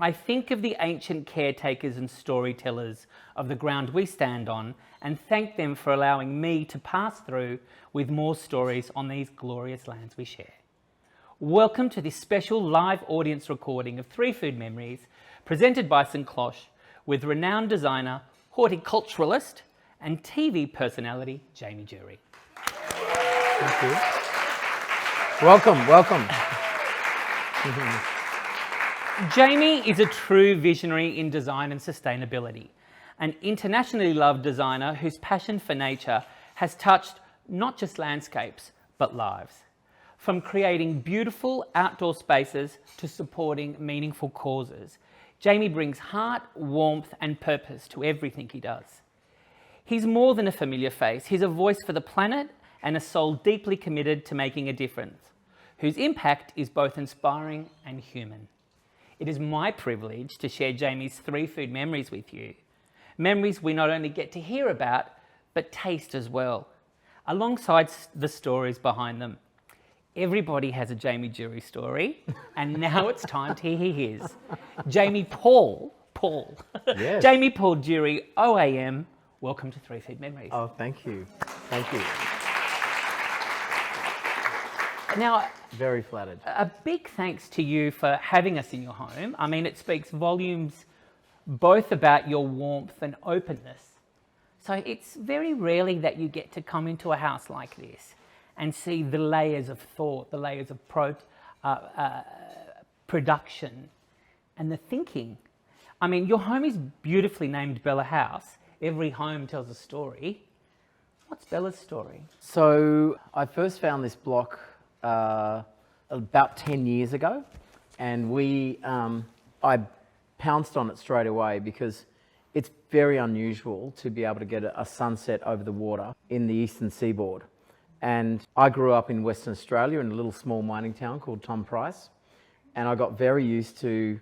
I think of the ancient caretakers and storytellers of the ground we stand on and thank them for allowing me to pass through with more stories on these glorious lands we share. Welcome to this special live audience recording of 3 Food Memories presented by St. Cloche with renowned designer, horticulturalist and TV personality Jamie Durie. Thank you. Welcome. Jamie is a true visionary in design and sustainability, an internationally loved designer whose passion for nature has touched not just landscapes, but lives. From creating beautiful outdoor spaces to supporting meaningful causes, Jamie brings heart, warmth and purpose to everything he does. He's more than a familiar face, he's a voice for the planet and a soul deeply committed to making a difference, whose impact is both inspiring and human. It is my privilege to share Jamie's 3 food memories with you. Memories we not only get to hear about, but taste as well, alongside the stories behind them. Everybody has a Jamie Durie story, and now it's time to hear his. Jamie Paul. Yes. Jamie Paul Durie OAM, welcome to 3 Food Memories. Oh, thank you. Now, Very flattered. a big thanks to you for having us in your home. I mean, it speaks volumes both about your warmth and openness. So it's very rarely that you get to come into a house like this and see the layers of thought, the layers of production and the thinking. I mean, your home is beautifully named Bella House. Every home tells a story. What's Bella's story? So I first found this block about 10 years ago, and I pounced on it straight away because it's very unusual to be able to get a sunset over the water in the eastern seaboard. And I grew up in Western Australia in a little small mining town called Tom Price, and I got very used to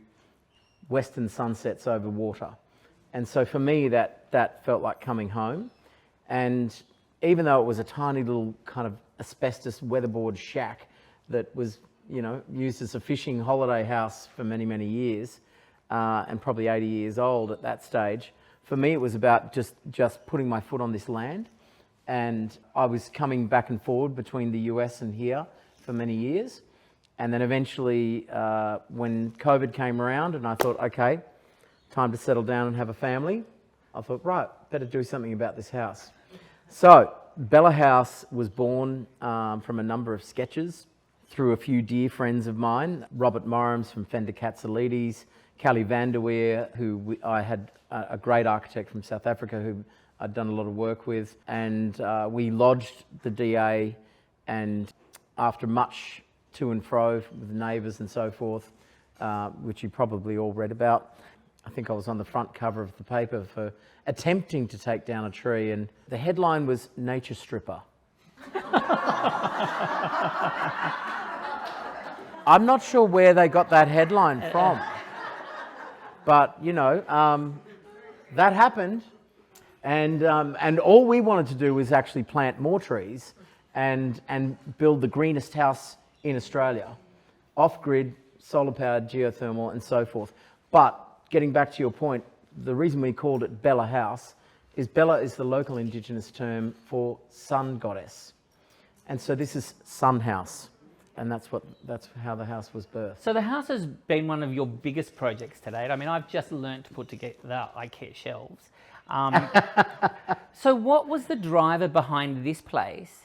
western sunsets over water. And so for me, that felt like coming home. And even though it was a tiny little kind of asbestos weatherboard shack that was, used as a fishing holiday house for many, many years, and probably 80 years old at that stage, for me it was about just putting my foot on this land. And I was coming back and forward between the US and here for many years. And then eventually, when COVID came around and I thought, okay, time to settle down and have a family, I thought, right, better do something about this house. So Bella House was born from a number of sketches through a few dear friends of mine, Robert Morrams from Fender Katsalides, Callie Vanderweer, who I had a great architect from South Africa who I'd done a lot of work with, and we lodged the DA, and after much to and fro with neighbours and so forth, which you probably all read about, I think I was on the front cover of the paper for attempting to take down a tree, and the headline was Nature Stripper. I'm not sure where they got that headline from, but that happened, and all we wanted to do was actually plant more trees and build the greenest house in Australia, off-grid, solar-powered, geothermal, and so forth. But getting back to your point, the reason we called it Bella House is Bella is the local Indigenous term for sun goddess. And so this is Sun House, and that's how the house was birthed. So the house has been one of your biggest projects to date. I mean, I've just learnt to put together the IKEA shelves. So what was the driver behind this place,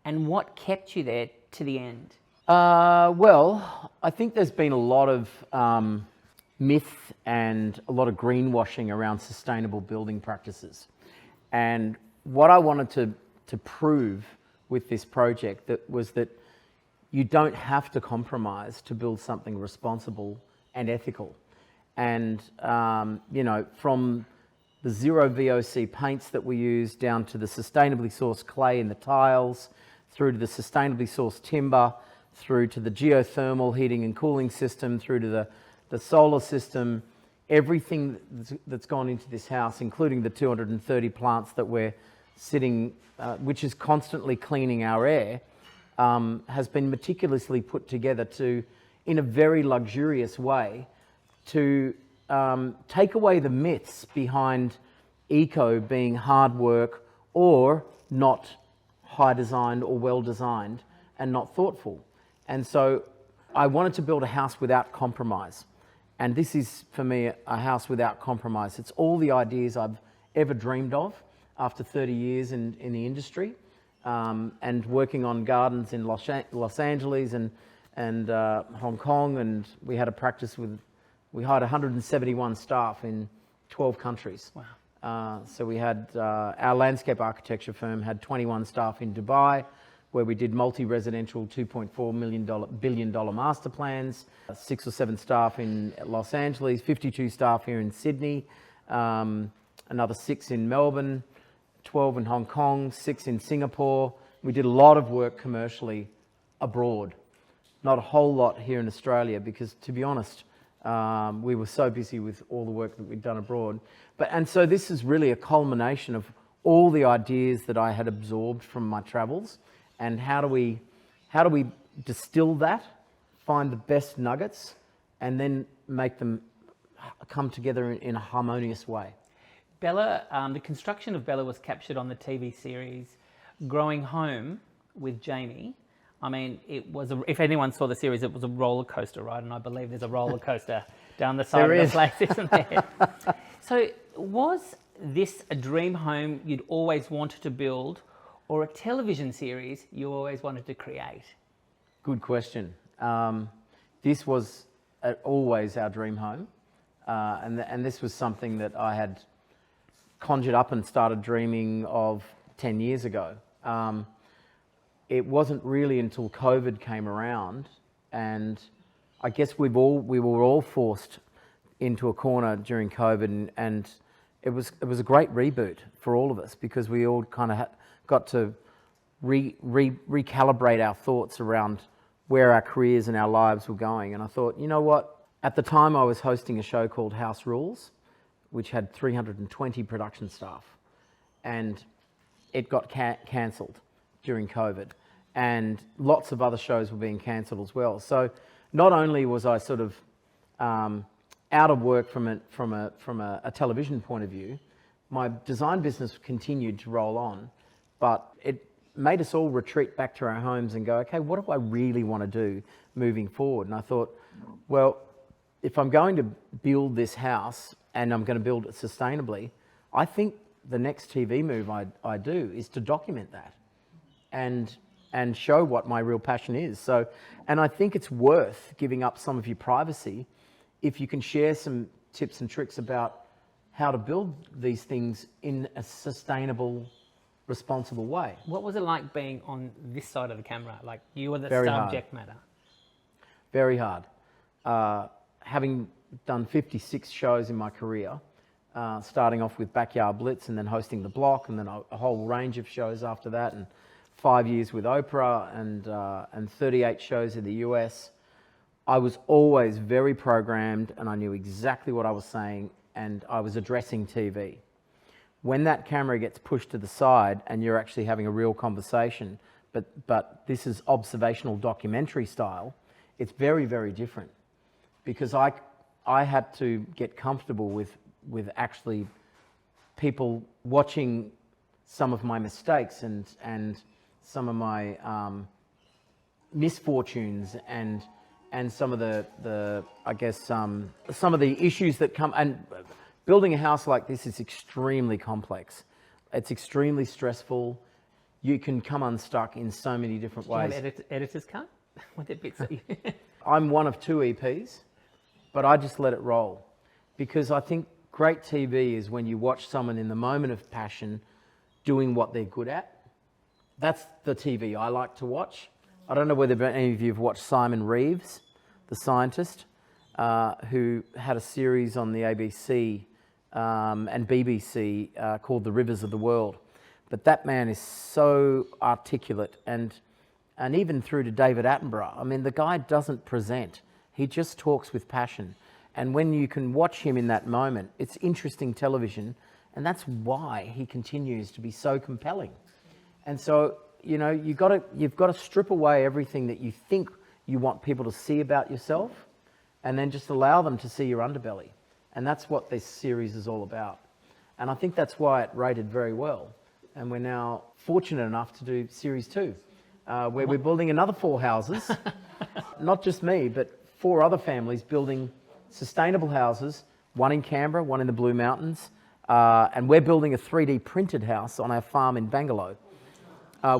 and what kept you there to the end? Well, I think there's been a lot of myth and a lot of greenwashing around sustainable building practices. And what I wanted to prove with this project was that you don't have to compromise to build something responsible and ethical. And, from the zero VOC paints that we use down to the sustainably sourced clay in the tiles, through to the sustainably sourced timber, through to the geothermal heating and cooling system, through to the solar system, everything that's gone into this house, including the 230 plants that we're sitting, which is constantly cleaning our air, has been meticulously put together to, in a very luxurious way, to take away the myths behind eco being hard work or not high designed or well designed and not thoughtful. And so I wanted to build a house without compromise. And this is, for me, a house without compromise. It's all the ideas I've ever dreamed of after 30 years in the industry, and working on gardens in Los Angeles and Hong Kong. And we had a practice we hired 171 staff in 12 countries. Wow. So we had, our landscape architecture firm had 21 staff in Dubai, where we did multi-residential $2.4 billion master plans, 6 or 7 staff in Los Angeles, 52 staff here in Sydney, another 6 in Melbourne, 12 in Hong Kong, 6 in Singapore. We did a lot of work commercially abroad, not a whole lot here in Australia, because to be honest, we were so busy with all the work that we'd done abroad. And so this is really a culmination of all the ideas that I had absorbed from my travels. And how do we distill that, find the best nuggets, and then make them come together in a harmonious way? Bella, the construction of Bella was captured on the TV series Growing Home with Jamie. I mean, it was, if anyone saw the series, it was a roller coaster ride, and I believe there's a roller coaster down the side of the place, isn't there? So was this a dream home you'd always wanted to build, or a television series you always wanted to create? Good question. This was always our dream home, and this was something that I had conjured up and started dreaming of 10 years ago. It wasn't really until COVID came around, and I guess we were all forced into a corner during COVID, and it was a great reboot for all of us, because we all kind of got to recalibrate our thoughts around where our careers and our lives were going. And I thought, you know what? At the time, I was hosting a show called House Rules, which had 320 production staff, and it got cancelled during COVID, and lots of other shows were being cancelled as well. So not only was I sort of out of work from a television point of view, my design business continued to roll on, but it made us all retreat back to our homes and go, okay, what do I really want to do moving forward? And I thought, well, if I'm going to build this house and I'm going to build it sustainably, I think the next TV move I do is to document that and show what my real passion is. So, and I think it's worth giving up some of your privacy if you can share some tips and tricks about how to build these things in a sustainable, responsible way. What was it like being on this side of the camera? Like, you were the Very subject hard. matter. Very hard. Having done 56 shows in my career, starting off with Backyard Blitz and then hosting The Block, and then a whole range of shows after that, and 5 years with Oprah, and 38 shows in the US. I was always very programmed, and I knew exactly what I was saying, and I was addressing TV. When that camera gets pushed to the side and you're actually having a real conversation, but this is observational documentary style, it's very, very different, because I had to get comfortable with actually people watching some of my mistakes and some of my misfortunes and some of the I guess some of the issues that come. And building a house like this is extremely complex. It's extremely stressful. You can come unstuck in so many different ways. Do you have editor's cut? With the bits that you... I'm one of 2 EPs, but I just let it roll, because I think great TV is when you watch someone in the moment of passion doing what they're good at. That's the TV I like to watch. I don't know whether any of you have watched Simon Reeves, the scientist, who had a series on the ABC and BBC called The Rivers of the World. But that man is so articulate, and even through to David Attenborough. I mean, the guy doesn't present. He just talks with passion. And when you can watch him in that moment, it's interesting television, and that's why he continues to be so compelling. And so, you know, you've got to strip away everything that you think you want people to see about yourself, and then just allow them to see your underbelly. And that's what this series is all about. And I think that's why it rated very well. And we're now fortunate enough to do series 2, where we're building another 4 houses. Not just me, but 4 other families building sustainable houses, one in Canberra, one in the Blue Mountains, and we're building a 3D printed house on our farm in Bangalore,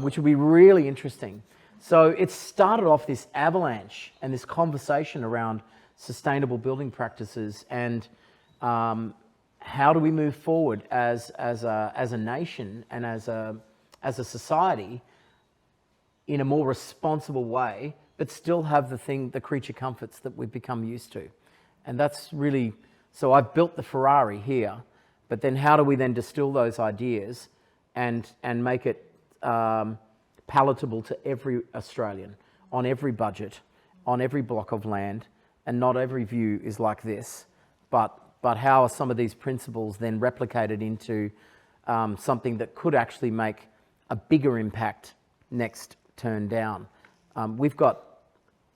which will be really interesting. So it started off this avalanche and this conversation around sustainable building practices and how do we move forward as a nation and as a society in a more responsible way, but still have the creature comforts that we've become used to. And that's really, so I've built the Ferrari here, but then how do we then distill those ideas and make it palatable to every Australian, on every budget, on every block of land, and not every view is like this, but how are some of these principles then replicated into something that could actually make a bigger impact next turn down. We've got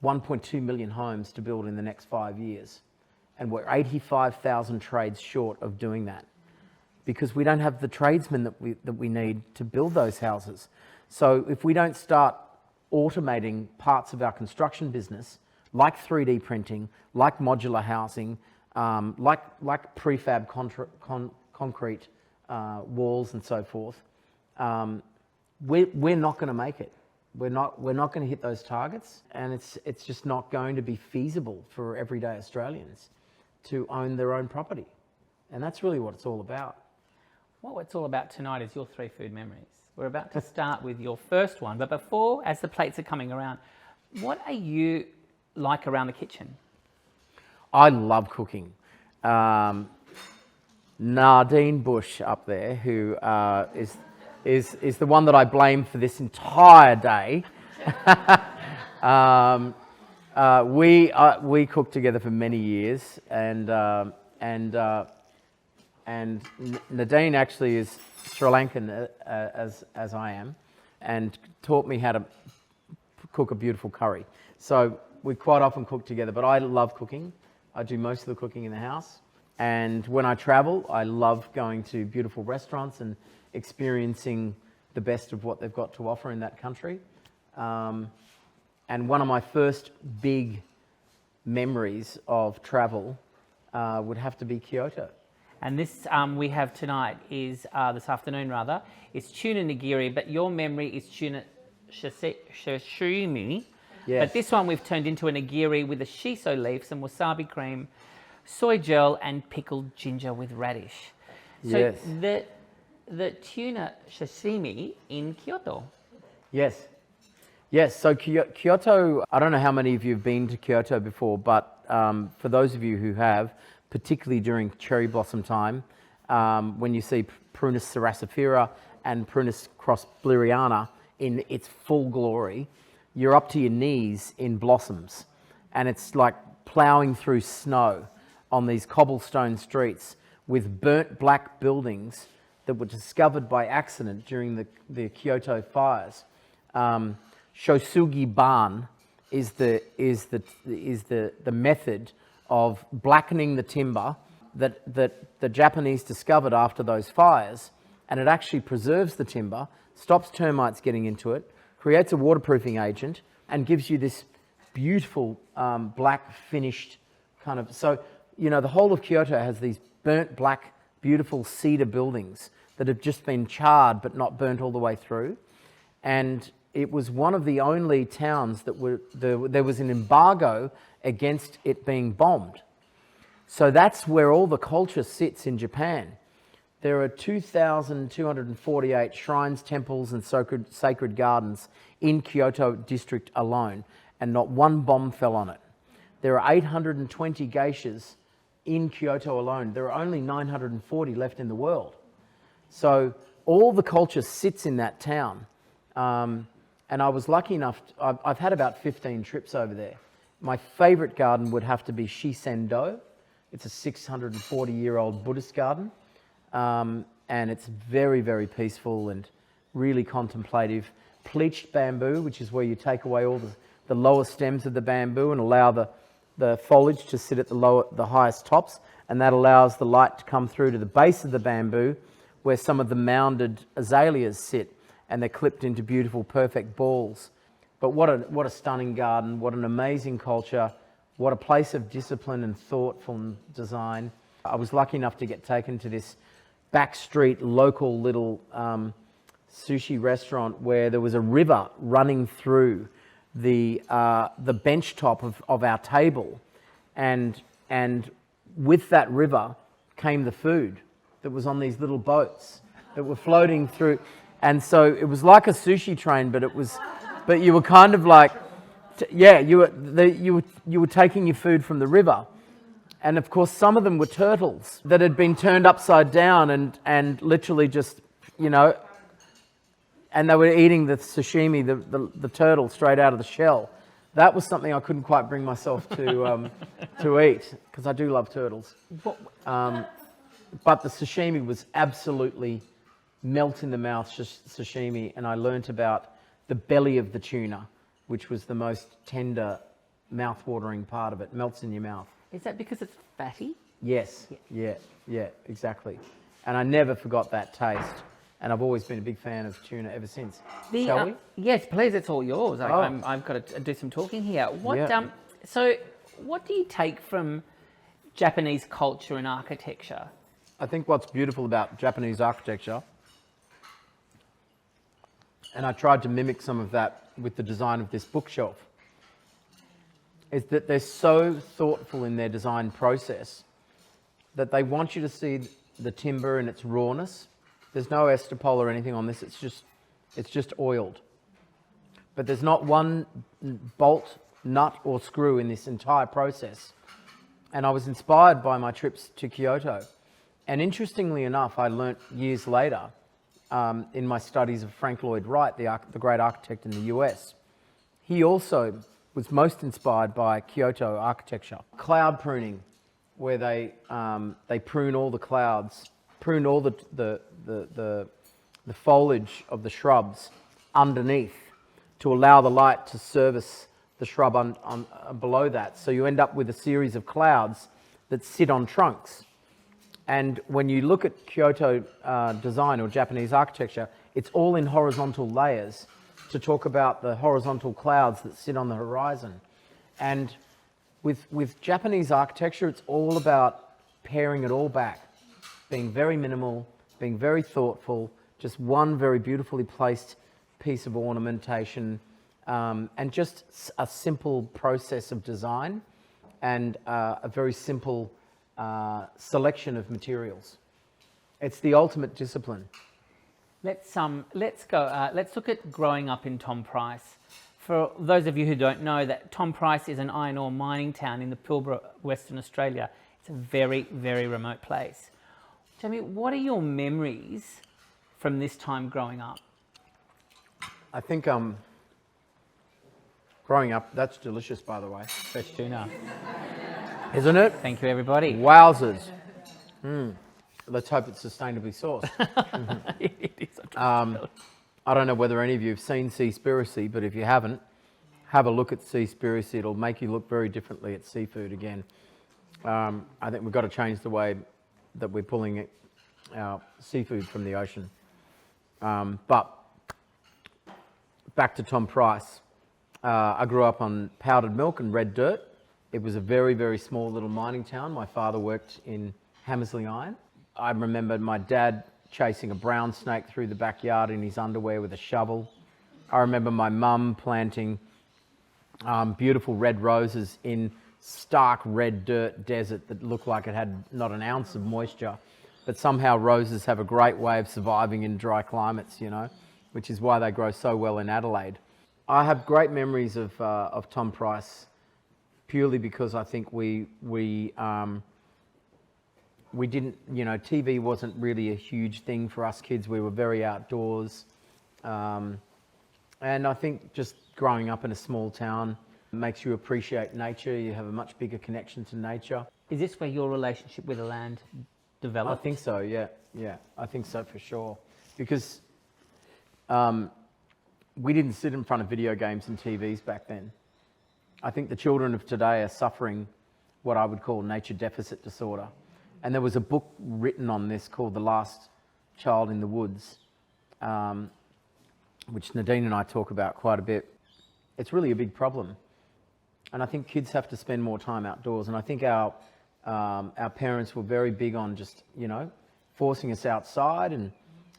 1.2 million homes to build in the next 5 years, and we're 85,000 trades short of doing that because we don't have the tradesmen that we need to build those houses. So if we don't start automating parts of our construction business, like 3D printing, like modular housing, like prefab concrete walls and so forth, we're not going to make it. We're not going to hit those targets, and it's just not going to be feasible for everyday Australians to own their own property, and that's really what it's all about. What it's all about tonight is your 3 food memories. We're about to start with your first one, but before, as the plates are coming around, what are you like around the kitchen? I love cooking. Nardine Bush up there, who is the one that I blame for this entire day. We cooked together for many years, and Nadine actually is Sri Lankan as I am, and taught me how to cook a beautiful curry. So we quite often cook together, but I love cooking. I do most of the cooking in the house. And when I travel, I love going to beautiful restaurants and experiencing the best of what they've got to offer in that country. And one of my first big memories of travel would have to be Kyoto. And this we have tonight is, this afternoon rather, is tuna nigiri, but your memory is tuna sashimi. Yes. But this one we've turned into a nigiri with the shiso leaf, some wasabi cream, soy gel, and pickled ginger with radish. So yes. The tuna sashimi in Kyoto. Yes. Yes, so Kyoto, I don't know how many of you have been to Kyoto before, but for those of you who have, particularly during cherry blossom time, when you see Prunus cerasifera and Prunus crossbleriana in its full glory, you're up to your knees in blossoms, and it's like ploughing through snow on these cobblestone streets with burnt black buildings that were discovered by accident during the Kyoto fires. Shosugi ban is the method of blackening the timber that the Japanese discovered after those fires, and it actually preserves the timber, stops termites getting into it, creates a waterproofing agent, and gives you this beautiful black finished kind of. So you know the whole of Kyoto has these burnt black, beautiful cedar buildings that have just been charred but not burnt all the way through, and it was one of the only towns that there was an embargo against it being bombed. So that's where all the culture sits in Japan. There are 2,248 shrines, temples, and sacred gardens in Kyoto district alone, and not one bomb fell on it. There are 820 geishas in Kyoto alone. There are only 940 left in the world. So all the culture sits in that town. And I was lucky enough, I've had about 15 trips over there. My favourite garden would have to be Shisendo. It's a 640-year-old Buddhist garden. And it's very, very peaceful and really contemplative. Pleached bamboo, which is where you take away all the lower stems of the bamboo and allow the foliage to sit at the highest tops, and that allows the light to come through to the base of the bamboo where some of the mounded azaleas sit, and they're clipped into beautiful, perfect balls. But what a stunning garden, what an amazing culture, what a place of discipline and thoughtful design. I was lucky enough to get taken to this backstreet local little sushi restaurant where there was a river running through the bench top of our table, and with that river came the food that was on these little boats that were floating through, and so it was like a sushi train, but you were kind of like, you were taking your food from the river, and of course some of them were turtles that had been turned upside down and literally just, and they were eating the sashimi, the turtle, straight out of the shell. That was something I couldn't quite bring myself to eat, because I do love turtles. But the sashimi was absolutely melt in the mouth sashimi, and I learnt about the belly of the tuna, which was the most tender, mouth-watering part of it. Melts in your mouth. Is that because it's fatty? Yes. Yeah, exactly. And I never forgot that taste. And I've always been a big fan of tuna ever since. Shall we? Yes, please. It's all yours. Oh. I've got to do some talking here. Yeah. So, what do you take from Japanese culture and architecture? I think what's beautiful about Japanese architecture, and I tried to mimic some of that with the design of this bookshelf, is that they're so thoughtful in their design process that they want you to see the timber in its rawness. There's no estopole or anything on this, it's just oiled. But there's not one bolt, nut or screw in this entire process. And I was inspired by my trips to Kyoto. And interestingly enough, I learnt years later in my studies of Frank Lloyd Wright, the great architect in the US. He also was most inspired by Kyoto architecture. Cloud pruning, where they prune all the clouds, prune all the foliage of the shrubs underneath to allow the light to service the shrub below that. So you end up with a series of clouds that sit on trunks. And when you look at Kyoto design or Japanese architecture, it's all in horizontal layers to talk about the horizontal clouds that sit on the horizon. And with Japanese architecture, it's all about paring it all back, being very minimal, being very thoughtful, just one very beautifully placed piece of ornamentation, and just a simple process of design and a very simple selection of materials. It's the ultimate discipline. Let's go. Let's look at growing up in Tom Price. For those of you who don't know, that Tom Price is an iron ore mining town in the Pilbara, Western Australia. It's a very, very remote place. Jamie, what are your memories from this time growing up? I think growing up, that's delicious, by the way. Fresh tuna. Isn't it? Thank you, everybody. Wowzers. Let's hope it's sustainably sourced. It is. I don't know whether any of you have seen Seaspiracy, but if you haven't, have a look at Seaspiracy. It'll make you look very differently at seafood again. I think we've got to change the way that we're pulling our seafood from the ocean. But back to Tom Price. I grew up on powdered milk and red dirt. It was a very, very small little mining town. My father worked in Hammersley Iron. I remember my dad chasing a brown snake through the backyard in his underwear with a shovel. I remember my mum planting beautiful red roses in stark red dirt desert that looked like it had not an ounce of moisture. But somehow roses have a great way of surviving in dry climates, which is why they grow so well in Adelaide. I have great memories of Tom Price, purely because I think we didn't, TV wasn't really a huge thing for us kids. We were very outdoors. And I think just growing up in a small town makes you appreciate nature. You have a much bigger connection to nature. Is this where your relationship with the land developed? I think so, yeah. I think so for sure. Because we didn't sit in front of video games and TVs back then. I think the children of today are suffering what I would call nature deficit disorder. And there was a book written on this called The Last Child in the Woods, which Nadine and I talk about quite a bit. It's really a big problem. And I think kids have to spend more time outdoors. And I think our parents were very big on just, forcing us outside and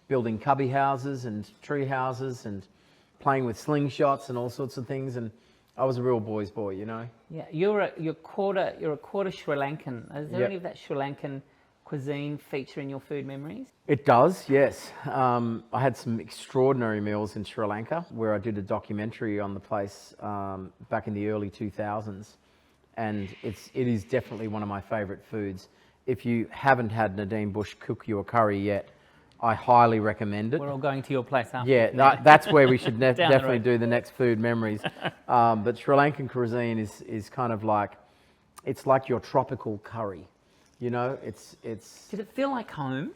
building cubby houses and tree houses and playing with slingshots and all sorts of things. And I was a real boy's boy, Yeah, you're a quarter Sri Lankan. Is there Yep. any of that Sri Lankan cuisine feature in your food memories? It does, yes. I had some extraordinary meals in Sri Lanka where I did a documentary on the place back in the early 2000s. And it is definitely one of my favourite foods. If you haven't had Nadine Bush cook you a curry yet, I highly recommend it. We're all going to your place after. Yeah, that's where we should the definitely road. do the next food memories. But Sri Lankan cuisine is kind of like, it's like your tropical curry. It's Did it feel like home?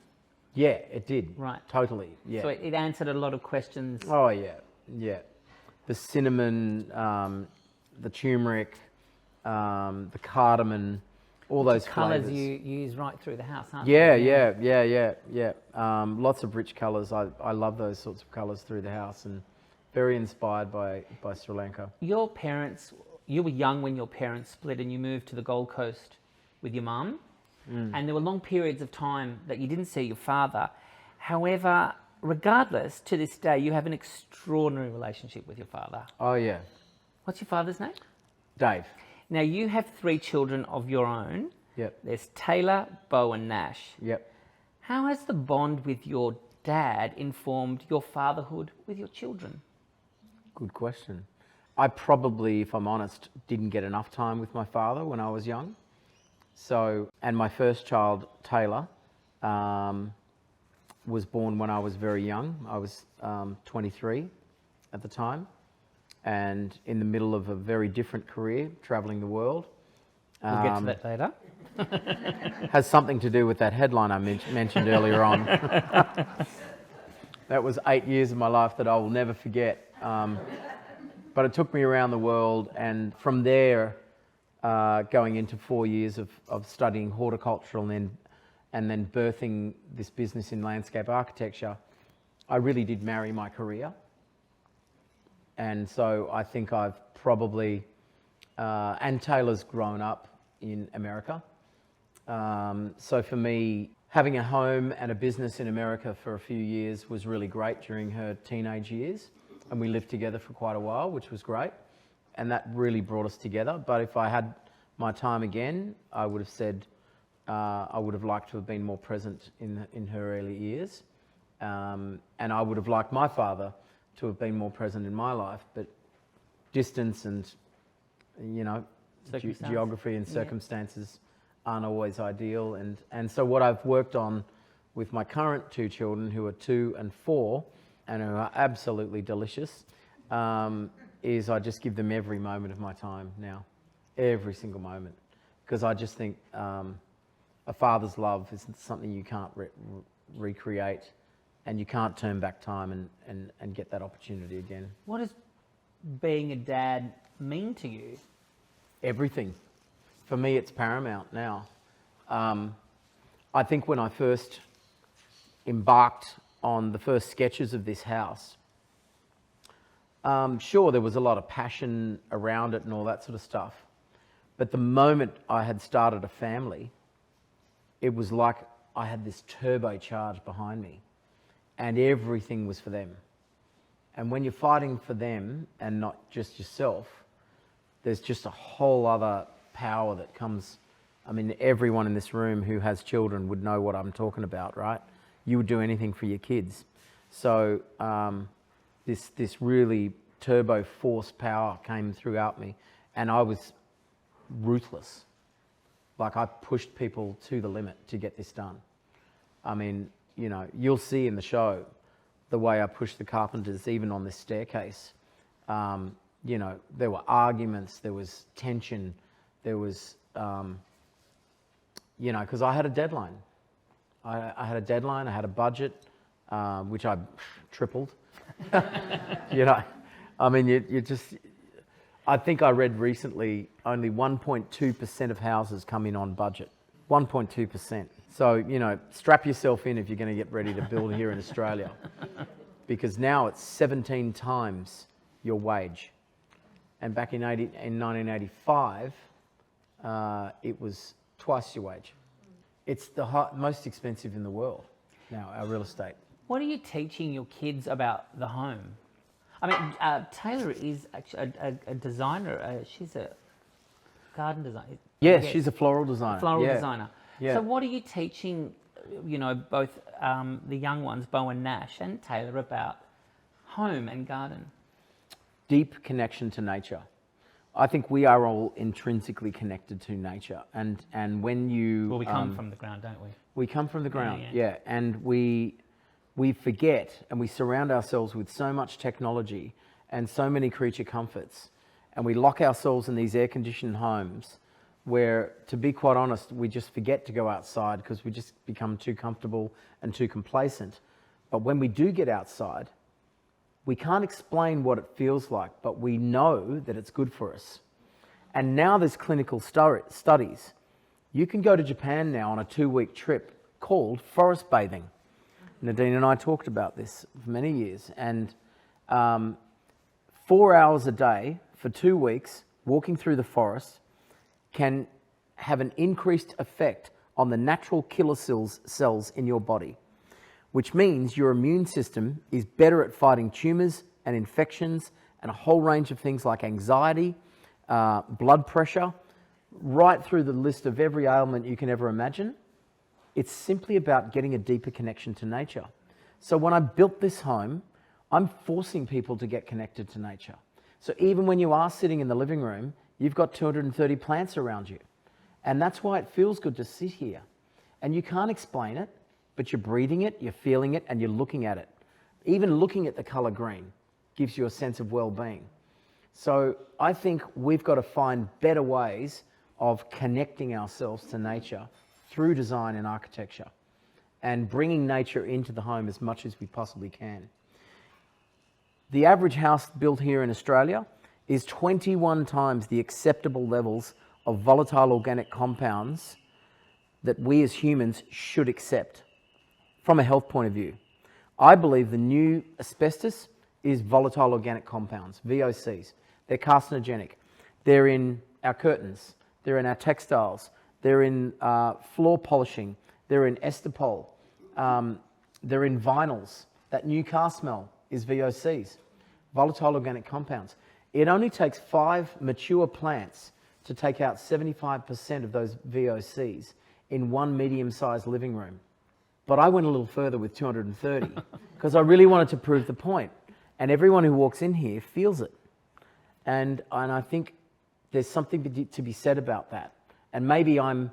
yeah, it did. Right. Totally. Yeah. So it answered a lot of questions. Oh yeah, yeah. The cinnamon, the turmeric, the cardamom, all those Colours flavours. you use right through the house, aren't Yeah, they? yeah. Lots of rich colours. I love those sorts of colours through the house, and very inspired by Sri Lanka. Your parents, you were young when your parents split and you moved to the Gold Coast with your mum. And there were long periods of time that you didn't see your father. However, regardless, to this day, you have an extraordinary relationship with your father. Oh yeah, What's your father's name? Dave. Now, you have 3 children of your own. Yep, There's Taylor, Beau and Nash. yep. How has the bond with your dad informed your fatherhood with your children? Good question. I probably, if I'm honest, didn't get enough time with my father when I was young. So, and my first child, Taylor, was born when I was very young. I was 23 at the time, and in the middle of a very different career, travelling the world. We'll get to that later. Has something to do with that headline I mentioned earlier on. That was 8 years of my life that I will never forget. But it took me around the world, and from there, going into 4 years of studying horticulture and then birthing this business in landscape architecture, I really did marry my career. And so I think I've probably, and Taylor's grown up in America. So for me, having a home and a business in America for a few years was really great during her teenage years. And we lived together for quite a while, which was great. And that really brought us together. But if I had my time again, I would have said I would have liked to have been more present in her early years. And I would have liked my father to have been more present in my life. But distance and, geography and circumstances aren't always ideal. And so what I've worked on with my current 2 children, who are 2 and 4, and who are absolutely delicious, is I just give them every moment of my time now, every single moment, because I just think a father's love is something you can't recreate, and you can't turn back time and get that opportunity again. What does being a dad mean to you? Everything. For me, it's paramount now. I think when I first embarked on the first sketches of this house, sure, there was a lot of passion around it and all that sort of stuff. But the moment I had started a family, it was like I had this turbocharge behind me, and everything was for them. And when you're fighting for them and not just yourself, there's just a whole other power that comes. I mean, everyone in this room who has children would know what I'm talking about, right? You would do anything for your kids. So this really turbo force power came throughout me, and I was ruthless. Like, I pushed people to the limit to get this done. I mean, you'll see in the show the way I pushed the carpenters, even on this staircase. There were arguments, there was tension, there was, because I had a deadline. I had a deadline, I had a budget, which I tripled. I mean, I think I read recently only 1.2% of houses come in on budget. 1.2%. So, you know, strap yourself in if you're going to get ready to build here in Australia. Because now it's 17 times your wage. And back in 1985, it was twice your wage. It's the most expensive in the world now, our real estate. What are you teaching your kids about the home? I mean, Taylor is actually a designer. She's a garden designer. Yes, she's a floral designer. Floral designer. Yeah. So what are you teaching, you know, both the young ones, Bo and Nash, and Taylor, about home and garden? Deep connection to nature. I think we are all intrinsically connected to nature. And when you... Well, we come from the ground, don't we? We come from the ground, Yeah. And we forget and we surround ourselves with so much technology and so many creature comforts. And we lock ourselves in these air-conditioned homes where, to be quite honest, we just forget to go outside because we just become too comfortable and too complacent. But when we do get outside, we can't explain what it feels like, but we know that it's good for us. And now there's clinical studies. You can go to Japan now on a 2-week trip called forest bathing. Nadine and I talked about this for many years. And 4 hours a day for 2 weeks, walking through the forest, can have an increased effect on the natural killer cells in your body, which means your immune system is better at fighting tumours and infections and a whole range of things like anxiety, blood pressure, right through the list of every ailment you can ever imagine. It's simply about getting a deeper connection to nature. So when I built this home, I'm forcing people to get connected to nature. So even when you are sitting in the living room, you've got 230 plants around you. And that's why it feels good to sit here. And you can't explain it, but you're breathing it, you're feeling it, and you're looking at it. Even looking at the colour green gives you a sense of well-being. So I think we've got to find better ways of connecting ourselves to nature through design and architecture and bringing nature into the home as much as we possibly can. The average house built here in Australia is 21 times the acceptable levels of volatile organic compounds that we as humans should accept from a health point of view. I believe the new asbestos is volatile organic compounds, VOCs. They're carcinogenic. They're in our curtains. They're in our textiles. They're in floor polishing. They're in Estopol. They're in vinyls. That new car smell is VOCs, volatile organic compounds. It only takes 5 mature plants to take out 75% of those VOCs in one medium-sized living room. But I went a little further with 230 because I really wanted to prove the point. And everyone who walks in here feels it. And I think there's something to be said about that. And maybe I'm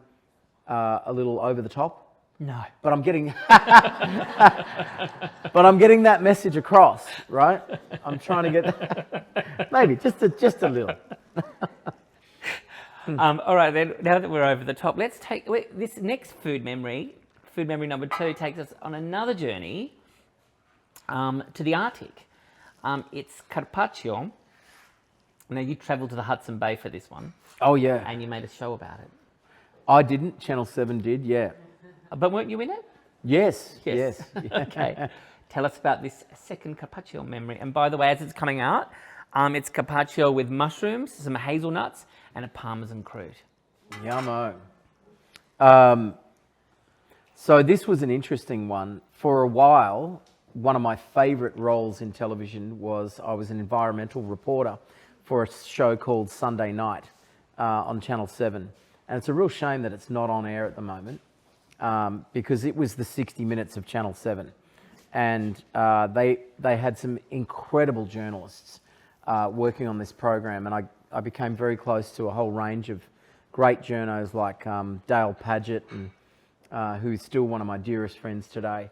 a little over the top. No. But I'm getting that message across, right? I'm trying to get maybe just a little. All right, then, now that we're over the top, let's take this next food memory number 2 takes us on another journey to the Arctic. It's carpaccio. Now, you travelled to the Hudson Bay for this one. Oh, yeah. And you made a show about it. I didn't. Channel 7 did, yeah. But weren't you in it? Yes. Okay. Tell us about this second carpaccio memory. And by the way, as it's coming out, it's carpaccio with mushrooms, some hazelnuts, and a parmesan croûte. Yummo. So this was an interesting one. For a while, one of my favourite roles in television was I was an environmental reporter for a show called Sunday Night on Channel 7. And it's a real shame that it's not on air at the moment because it was the 60 Minutes of Channel 7. And they had some incredible journalists working on this program. And I became very close to a whole range of great journos like Dale Padgett, and who's still one of my dearest friends today.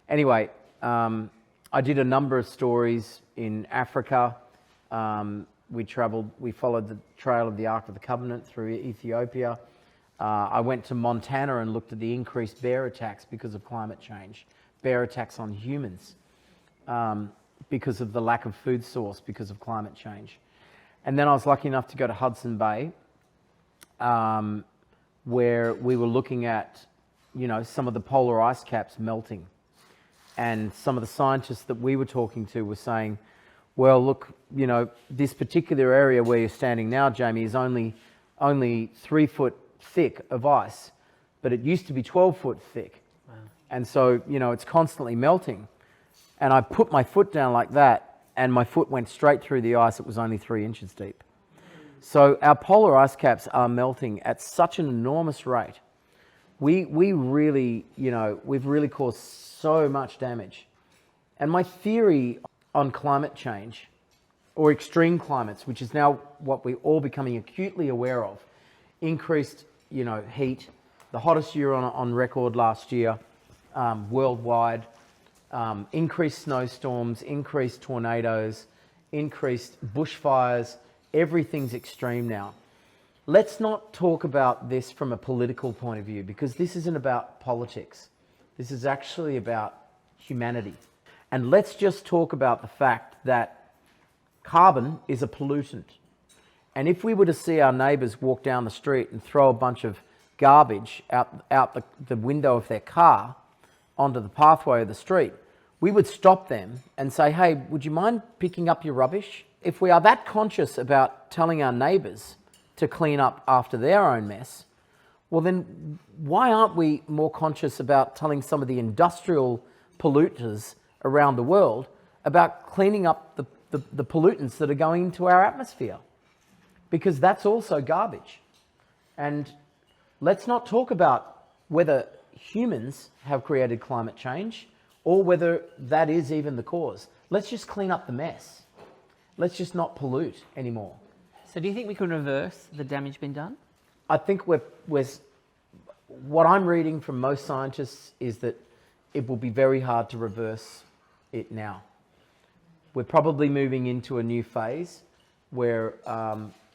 Anyway, I did a number of stories in Africa. We followed the trail of the Ark of the Covenant through Ethiopia. I went to Montana and looked at the increased bear attacks because of climate change, bear attacks on humans because of the lack of food source because of climate change. And then I was lucky enough to go to Hudson Bay, where we were looking at, some of the polar ice caps melting. And some of the scientists that we were talking to were saying, well, look, this particular area where you're standing now, Jamie, is only 3 foot thick of ice, but it used to be 12 foot thick. Wow. And so, it's constantly melting. And I put my foot down like that, and my foot went straight through the ice. It was only 3 inches deep. So our polar ice caps are melting at such an enormous rate. We really, we've really caused so much damage. And my theory on climate change, or extreme climates, which is now what we're all becoming acutely aware of, increased, heat, the hottest year on record last year, worldwide, increased snowstorms, increased tornadoes, increased bushfires. Everything's extreme now. Let's not talk about this from a political point of view, because this isn't about politics. This is actually about humanity. And let's just talk about the fact that carbon is a pollutant. And if we were to see our neighbours walk down the street and throw a bunch of garbage out the window of their car onto the pathway of the street, we would stop them and say, hey, would you mind picking up your rubbish? If we are that conscious about telling our neighbours to clean up after their own mess, well then why aren't we more conscious about telling some of the industrial polluters around the world about cleaning up the pollutants that are going into our atmosphere? Because that's also garbage. And let's not talk about whether humans have created climate change or whether that is even the cause. Let's just clean up the mess. Let's just not pollute anymore. So do you think we can reverse the damage been done? I think what I'm reading from most scientists is that it will be very hard to reverse it now. We're probably moving into a new phase where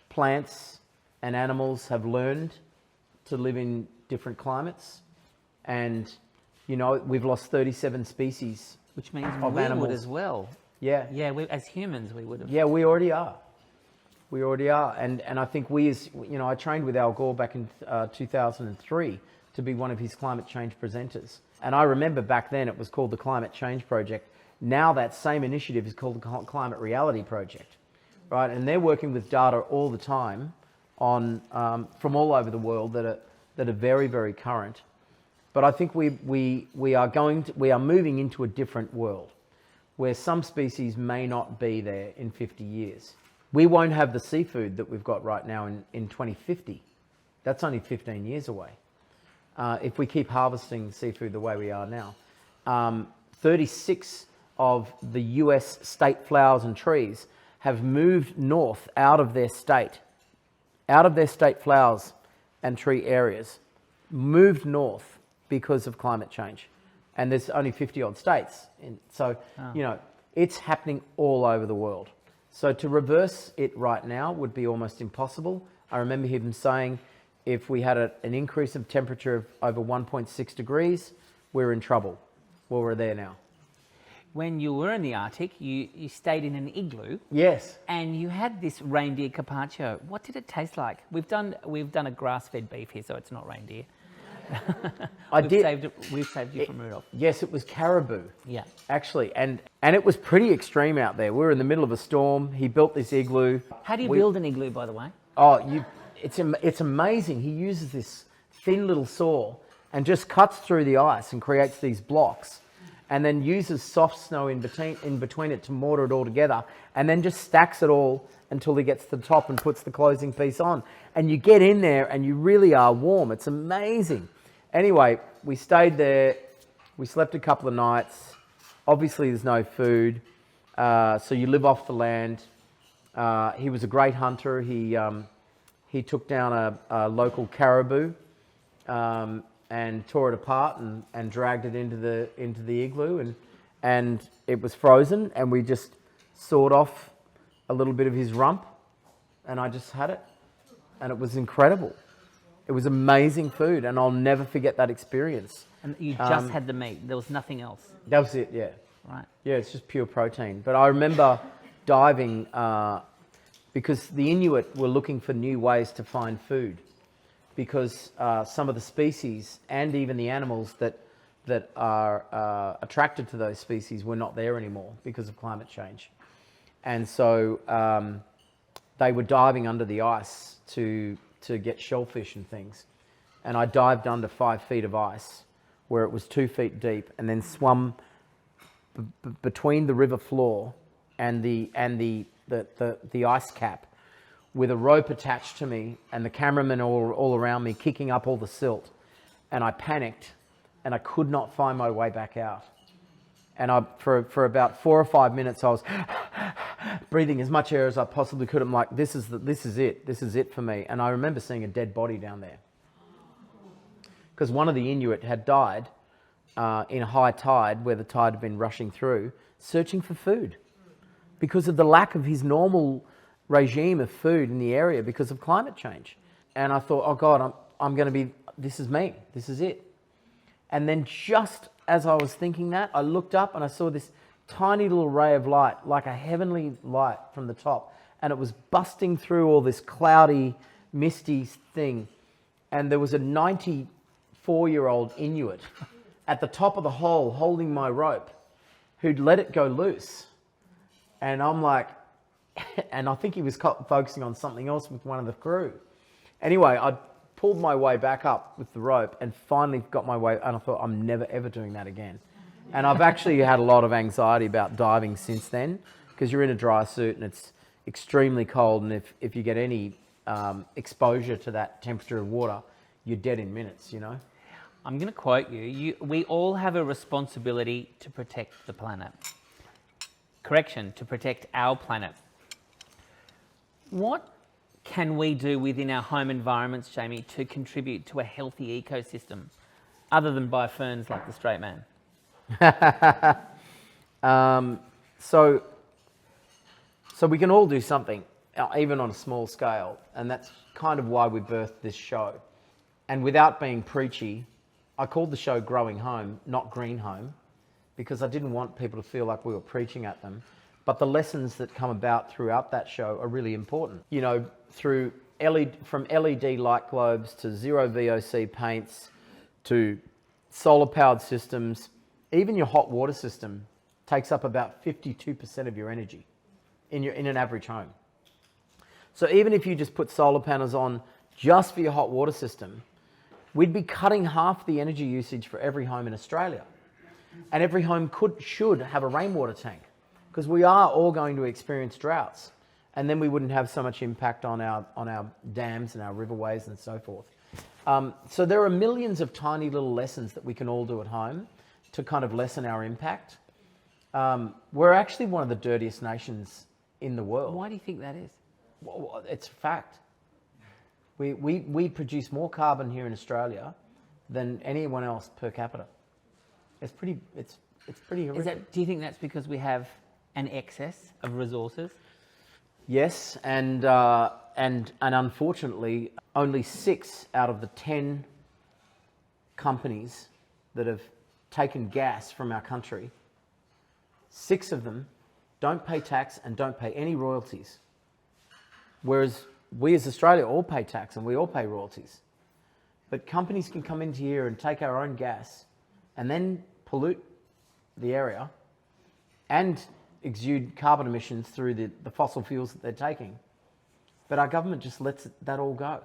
plants and animals have learned to live in different climates. And, we've lost 37 species. Which means of we animals would as well. Yeah. Yeah, as humans, we would have. Yeah, we already are. We already are. And I think I trained with Al Gore back in 2003 to be one of his climate change presenters. And I remember back then it was called the Climate Change Project. Now that same initiative is called the Climate Reality Project, right? And they're working with data all the time on from all over the world that are very, very current. But I think we are moving into a different world where some species may not be there in 50 years. We won't have the seafood that we've got right now in 2050. That's only 15 years away. If we keep harvesting seafood the way we are now. 36 of the US state flowers and trees have moved north out of their state flowers and tree areas, moved north because of climate change. And there's only 50 odd states. So, it's happening all over the world. So to reverse it right now would be almost impossible. I remember him saying if we had an increase of temperature of over 1.6 degrees, we're in trouble. Well, we're there now. When you were in the Arctic, you stayed in an igloo. Yes. And you had this reindeer carpaccio. What did it taste like? We've done a grass-fed beef here, so it's not reindeer. We've saved you from Rudolph. Yes, it was caribou. Yeah. Actually, and it was pretty extreme out there. We were in the middle of a storm. He built this igloo. How do you build an igloo, by the way? It's amazing. He uses this thin little saw and just cuts through the ice and creates these blocks, and then uses soft snow in between it to mortar it all together, and then just stacks it all until he gets to the top and puts the closing piece on. And you get in there and you really are warm. It's amazing. Anyway, we stayed there. We slept a couple of nights. Obviously, there's no food, so you live off the land. He was a great hunter. He took down a local caribou and tore it apart and dragged it into the igloo, and it was frozen, and we just sawed off a little bit of his rump, and I just had it, and it was incredible. It was amazing food, and I'll never forget that experience. And you just had the meat. There was nothing else. That was it, yeah. Right. Yeah, it's just pure protein. But I remember diving because the Inuit were looking for new ways to find food, because some of the species and even the animals that are attracted to those species were not there anymore because of climate change. And so they were diving under the ice to get shellfish and things. And I dived under 5 feet of ice where it was 2 feet deep, and then swum between the river floor and the ice cap with a rope attached to me, and the cameramen all around me kicking up all the silt. And I panicked, and I could not find my way back out. And for about 4 or 5 minutes, I was breathing as much air as I possibly could. I'm like, this is it for me. And I remember seeing a dead body down there, because one of the Inuit had died in high tide, where the tide had been rushing through, searching for food because of the lack of his normal regime of food in the area because of climate change. And I thought, oh God, I'm going to be, this is me, this is it. And then just as I was thinking that, I looked up and I saw this tiny little ray of light, like a heavenly light from the top. And it was busting through all this cloudy, misty thing. And there was a 94-year-old Inuit at the top of the hole holding my rope, who'd let it go loose. And I'm like, and I think he was focusing on something else with one of the crew. Anyway, I pulled my way back up with the rope and finally got my way, and I thought, I'm never ever doing that again. And I've actually had a lot of anxiety about diving since then, because you're in a dry suit and it's extremely cold, and if you get any exposure to that temperature of water, you're dead in minutes, you know. I'm going to quote you. We all have a responsibility to protect the planet. Correction, to protect our planet. What can we do within our home environments, Jamie, to contribute to a healthy ecosystem, other than buy ferns like the straight man? So we can all do something, even on a small scale, and that's kind of why we birthed this show. And without being preachy, I called the show Growing Home, not Green Home, because I didn't want people to feel like we were preaching at them. But the lessons that come about throughout that show are really important. You know, from LED light globes to zero VOC paints to solar powered systems, even your hot water system takes up about 52% of your energy in an average home. So even if you just put solar panels on just for your hot water system, we'd be cutting half the energy usage for every home in Australia. And every home should have a rainwater tank, because we are all going to experience droughts, and then we wouldn't have so much impact on our dams and our riverways and so forth. So there are millions of tiny little lessons that we can all do at home to kind of lessen our impact. We're actually one of the dirtiest nations in the world. Why do you think that is? Well, it's a fact. We produce more carbon here in Australia than anyone else per capita. It's pretty horrific. Do you think that's because we have an excess of resources? Yes, and unfortunately, only 6 out of the 10 companies that have taken gas from our country, 6 of them don't pay tax and don't pay any royalties. Whereas we as Australia all pay tax and we all pay royalties. But companies can come into here and take our own gas and then pollute the area and exude carbon emissions through the fossil fuels that they're taking. But our government just lets that all go.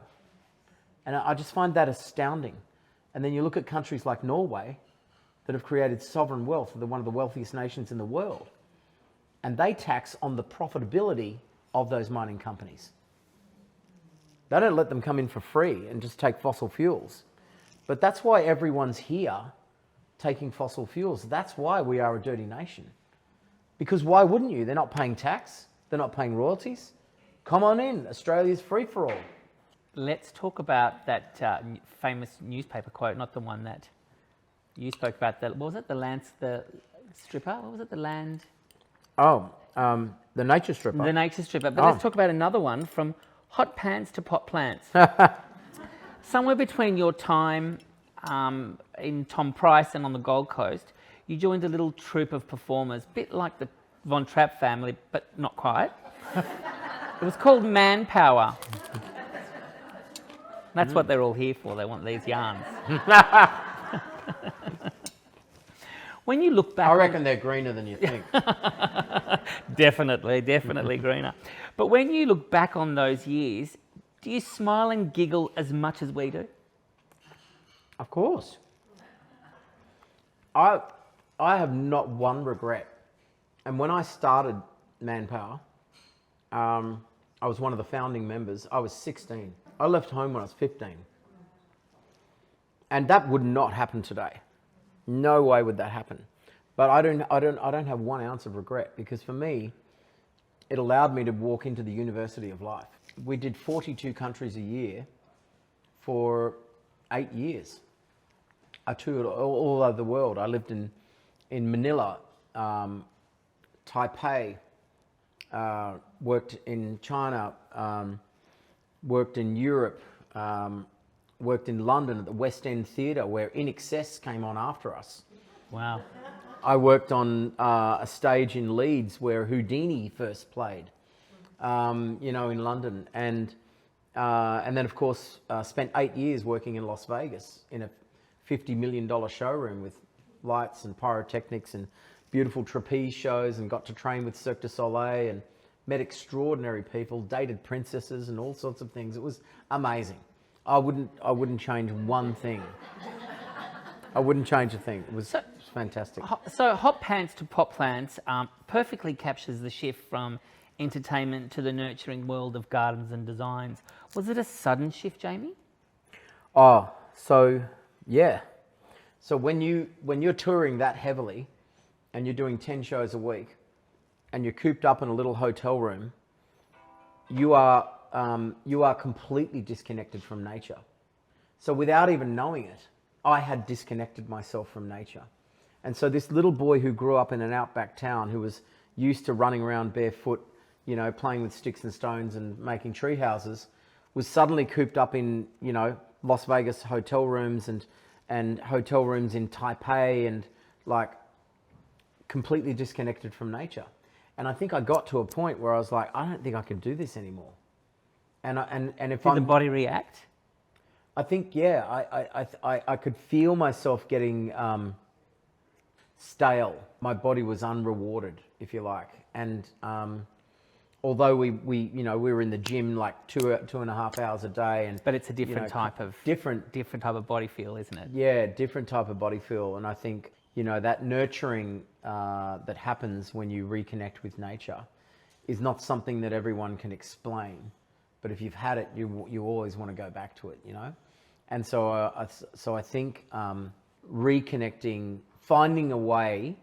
And I just find that astounding. And then you look at countries like Norway that have created sovereign wealth. They're one of the wealthiest nations in the world. And they tax on the profitability of those mining companies. They don't let them come in for free and just take fossil fuels. But that's why everyone's here taking fossil fuels. That's why we are a dirty nation. Because why wouldn't you? They're not paying tax. They're not paying royalties. Come on in. Australia's free for all. Let's talk about that famous newspaper quote, not the one that you spoke about. What was it? The stripper? What was it? The land... Oh, the nature stripper. The nature stripper. But let's talk about another one, from hot pants to pot plants. Somewhere between your time in Tom Price and on the Gold Coast, you joined a little troupe of performers, a bit like the Von Trapp family, but not quite. It was called Manpower. That's what they're all here for. They want these yarns. When you look back, I reckon they're greener than you think. definitely greener. But when you look back on those years, do you smile and giggle as much as we do? Of course. I have not one regret. And when I started Manpower, I was one of the founding members. I was 16. I left home when I was 15. And that would not happen today. No way would that happen. But I don't have 1 ounce of regret, because for me, it allowed me to walk into the university of life. We did 42 countries a year for 8 years. I toured all over the world. I lived in Manila, Taipei, worked in China, worked in Europe, worked in London at the West End Theatre, where In Excess came on after us. Wow. I worked on a stage in Leeds where Houdini first played, in London. And then, of course, spent 8 years working in Las Vegas in a $50 million showroom with lights and pyrotechnics and beautiful trapeze shows, and got to train with Cirque du Soleil and met extraordinary people, dated princesses and all sorts of things. It was amazing. I wouldn't change one thing. I wouldn't change a thing. It was fantastic. So Hot Pants to Pot Plants perfectly captures the shift from entertainment to the nurturing world of gardens and designs. Was it a sudden shift, Jamie? Oh, so yeah. So when you're touring that heavily and you're doing 10 shows a week and you're cooped up in a little hotel room, you are completely disconnected from nature. So without even knowing it, I had disconnected myself from nature. And so this little boy who grew up in an outback town, who was used to running around barefoot, playing with sticks and stones and making tree houses, was suddenly cooped up in, Las Vegas hotel rooms and hotel rooms in Taipei, and like completely disconnected from nature. And I think I got to a point where I was like, I don't think I can do this anymore. And if Did the body react? I think, yeah, I could feel myself getting stale. My body was unrewarded, if you like. And although we were in the gym like 2.5 hours a day, but it's a different type of different type of body feel, isn't it? Yeah, different type of body feel. And I think that nurturing that happens when you reconnect with nature is not something that everyone can explain. But if you've had it, you always want to go back to it, And so I think reconnecting, finding a way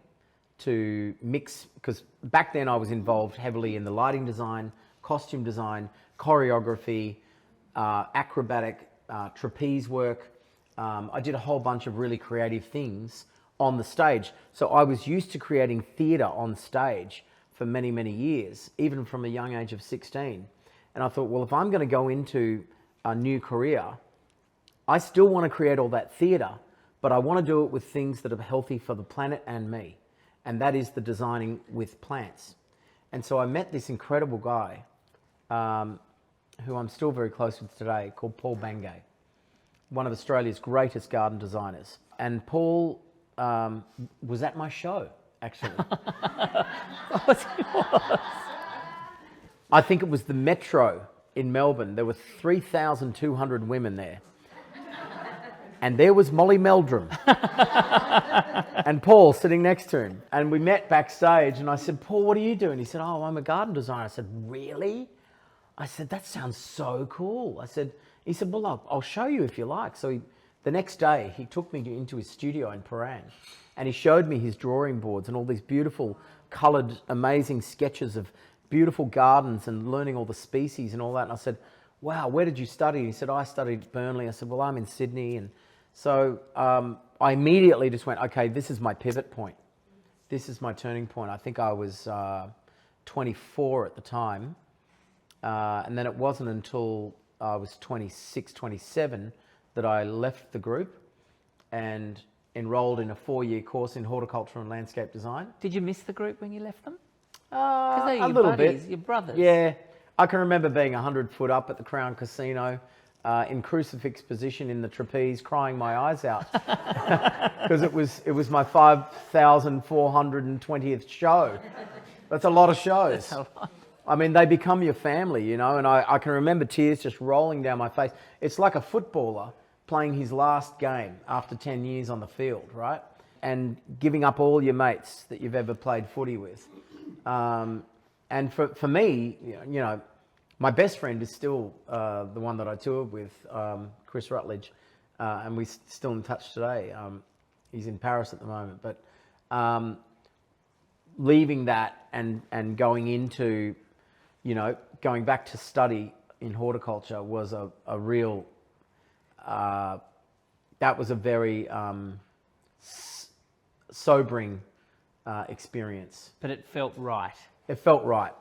to mix, because back then I was involved heavily in the lighting design, costume design, choreography, acrobatic, trapeze work. I did a whole bunch of really creative things on the stage. So I was used to creating theatre on stage for many, many years, even from a young age of 16. And I thought, well, if I'm going to go into a new career, I still want to create all that theatre, but I want to do it with things that are healthy for the planet and me. And that is the designing with plants. And so I met this incredible guy, who I'm still very close with today, called Paul Bangay, one of Australia's greatest garden designers. And Paul was at my show, actually. I think it was the Metro in Melbourne. There were 3,200 women there. And there was Molly Meldrum and Paul sitting next to him. And we met backstage and I said, Paul, what do you do? And he said, oh, I'm a garden designer. I said, really? I said, that sounds so cool. He said, well, I'll show you if you like. So the next day he took me into his studio in Paran and he showed me his drawing boards and all these beautiful coloured, amazing sketches of beautiful gardens and learning all the species and all that. And I said, wow, where did you study? And he said, I studied at Burnley. I said, well, I'm in Sydney. And so I immediately just went, okay, this is my pivot point. This is my turning point. I think I was 24 at the time. And then it wasn't until I was 26, 27 that I left the group and enrolled in a 4-year course in horticulture and landscape design. Did you miss the group when you left them? A Because they're your little buddies, bit. your brothers. Yeah. I can remember being 100 foot up at the Crown Casino in crucifix position in the trapeze, crying my eyes out because it was my 5,420th show. That's a lot of shows. I mean, they become your family, you know, and I can remember tears just rolling down my face. It's like a footballer playing his last game after 10 years on the field, right? And giving up all your mates that you've ever played footy with. And for me, you know, my best friend is still the one that I toured with, Chris Rutledge, and we're still in touch today. He's in Paris at the moment, but leaving that and going into, you know, going back to study in horticulture was a real, that was a very sobering experience. But it felt right. It felt right.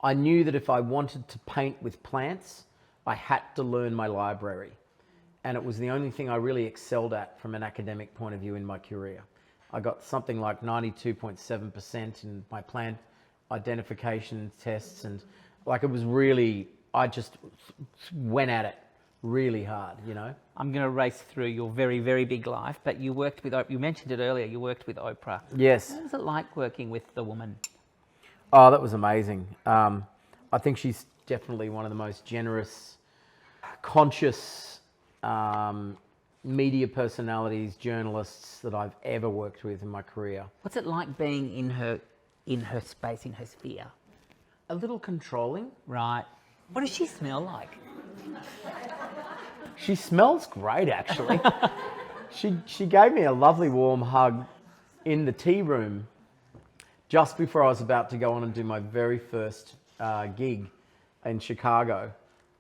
I knew that if I wanted to paint with plants, I had to learn my library. And it was the only thing I really excelled at from an academic point of view in my career. I got something like 92.7% in my plant identification tests, and like it was really, I just went at it really hard, you know. I'm going to race through your very, very big life, but you worked with, you mentioned it earlier, you worked with Oprah. Yes. What was it like working with the woman? Oh, that was amazing. I think she's definitely one of the most generous, conscious media personalities, journalists that I've ever worked with in my career. What's it like being in her space, in her sphere? A little controlling. Right. What does she smell like? She smells great, actually. She gave me a lovely warm hug in the tea room just before I was about to go on and do my very first gig in Chicago.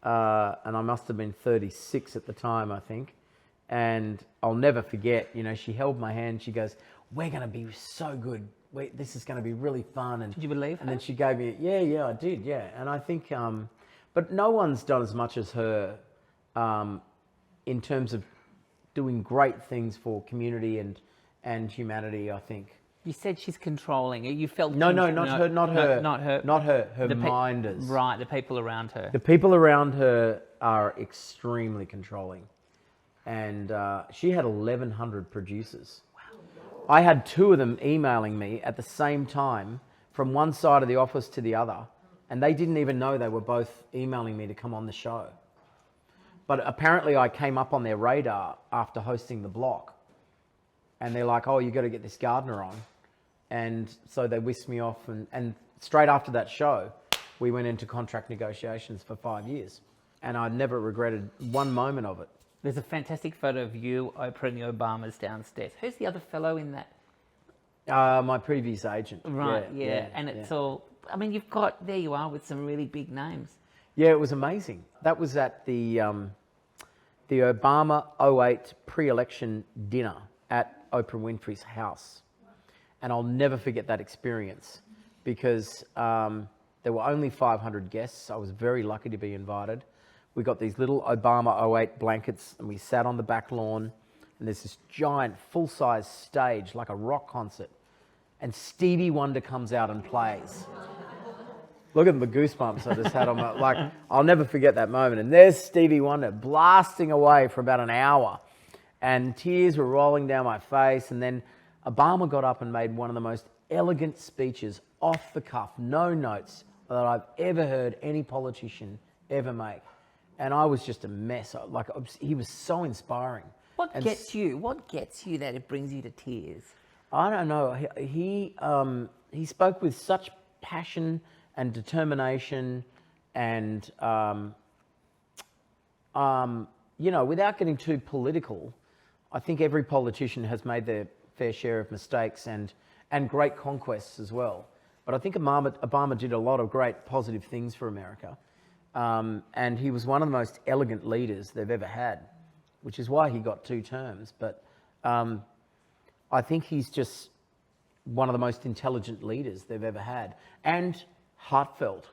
And I must have been 36 at the time, I think. And I'll never forget, you know, she held my hand. She goes, "We're going to be so good. This is going to be really fun." And did you believe her? And then she gave me, yeah, I did, yeah. And I think, but no one's done as much as her in terms of doing great things for community and humanity, I think. You said she's controlling. You felt not her. Her The minders. Right, the people around her. The people around her are extremely controlling, and she had 1,100 producers. Wow. I had 2 of them emailing me at the same time from one side of the office to the other, and they didn't even know they were both emailing me to come on the show. But apparently, I came up on their radar after hosting the block. And they're like, "Oh, you got to get this gardener on." And so they whisked me off. And straight after that show, we went into contract negotiations for 5 years. And I never regretted one moment of it. There's a fantastic photo of you, Oprah, and the Obamas downstairs. Who's the other fellow in that? My previous agent. Right, yeah. And it's all, I mean, there you are with some really big names. Yeah, it was amazing. That was at the Obama 08 pre-election dinner at Oprah Whinfrey's house. And I'll never forget that experience because there were only 500 guests. I was very lucky to be invited. We got these little Obama 08 blankets and we sat on the back lawn, and there's this giant full-size stage like a rock concert, and Stevie Wonder comes out and plays. Look at the goosebumps I just had on my, like, I'll never forget that moment. And there's Stevie Wonder blasting away for about an hour. And tears were rolling down my face. And then Obama got up and made one of the most elegant speeches off the cuff, no notes, that I've ever heard any politician ever make. And I was just a mess. Like, he was so inspiring. What gets you that it brings you to tears? I don't know. He spoke with such passion and determination and, you know, without getting too political, I think every politician has made their fair share of mistakes and great conquests as well. But I think Obama did a lot of great positive things for America. And he was one of the most elegant leaders they've ever had, which is why he got 2 terms. But I think he's just one of the most intelligent leaders they've ever had. And heartfelt,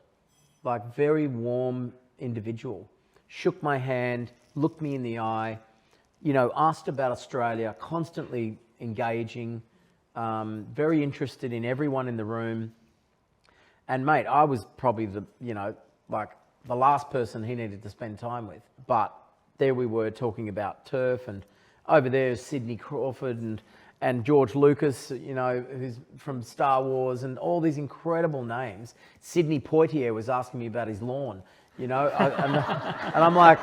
like very warm individual. Shook my hand, looked me in the eye, you know, asked about Australia, constantly engaging, very interested in everyone in the room. And mate, I was probably like the last person he needed to spend time with. But there we were talking about turf, and over there is Sidney Crawford and George Lucas, you know, who's from Star Wars, and all these incredible names. Sidney Poitier was asking me about his lawn, you know, and I'm like,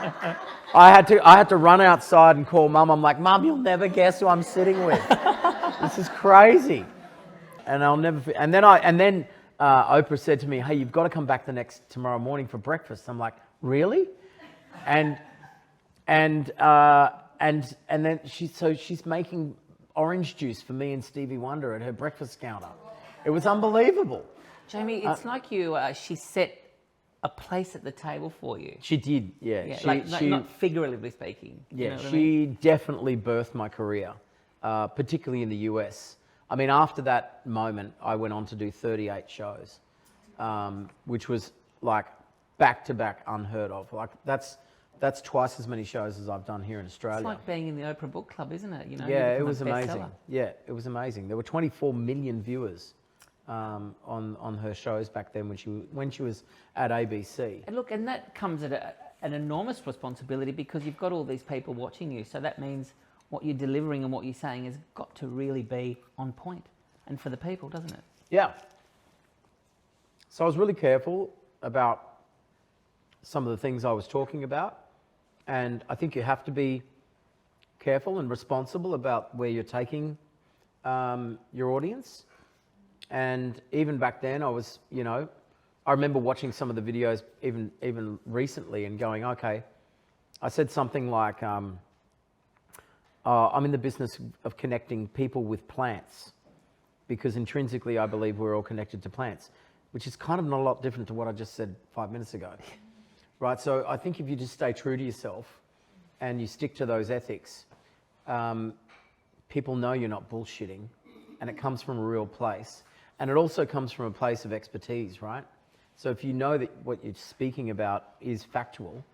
I had to run outside and call Mum. I'm like, Mum, you'll never guess who I'm sitting with. This is crazy. And I'll never. And then Oprah said to me, "Hey, you've got to come back tomorrow morning for breakfast." I'm like, "Really?" And then she's making orange juice for me and Stevie Wonder at her breakfast counter. It was unbelievable. Jamie, it's like she set a place at the table for you. She did, yeah. She not figuratively speaking. Yeah, you know what I she mean? definitely birthed my career, particularly in the US. I mean, after that moment, I went on to do 38 shows, which was like back-to-back unheard of. Like that's twice as many shows as I've done here in Australia. It's like being in the Oprah Book Club, isn't it? You know, yeah, it was amazing. Yeah, it was amazing. There were 24 million viewers on her shows back then when she was at ABC. And look, and that comes at an enormous responsibility because you've got all these people watching you. So that means what you're delivering and what you're saying has got to really be on point and for the people, doesn't it? Yeah. So I was really careful about some of the things I was talking about. And I think you have to be careful and responsible about where you're taking your audience. And even back then, I was, you know, I remember watching some of the videos even recently and going, okay, I said something like, I'm in the business of connecting people with plants because intrinsically I believe we're all connected to plants, which is kind of not a lot different to what I just said 5 minutes ago. Right, so I think if you just stay true to yourself and you stick to those ethics, people know you're not bullshitting, and it comes from a real place. And it also comes from a place of expertise, right? So if you know that what you're speaking about is factual,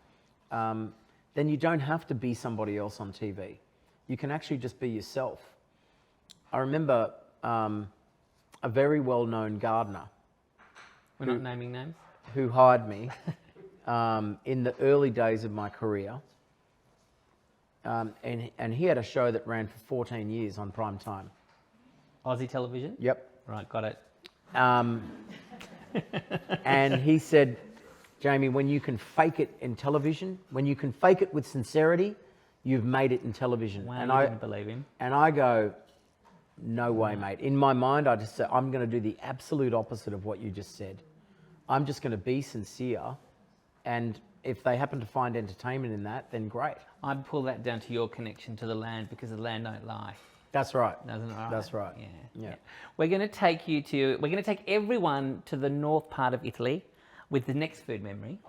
then you don't have to be somebody else on TV. You can actually just be yourself. I remember a very well-known gardener. We're not naming names. Who hired me in the early days of my career. And he had a show that ran for 14 years on prime time. Aussie television? Yep. Right, got it. And he said, Jamie, when you can fake it in television, when you can fake it with sincerity, you've made it in television. Wow, and you I didn't believe him. And I go, no way, mate. In my mind, I just said, I'm going to do the absolute opposite of what you just said. I'm just going to be sincere, and if they happen to find entertainment in that, then great. I'd pull that down to your connection to the land because the land don't lie. That's right. Doesn't it? Right? That's right. Yeah. We're going to take everyone to the north part of Italy with the next food memory.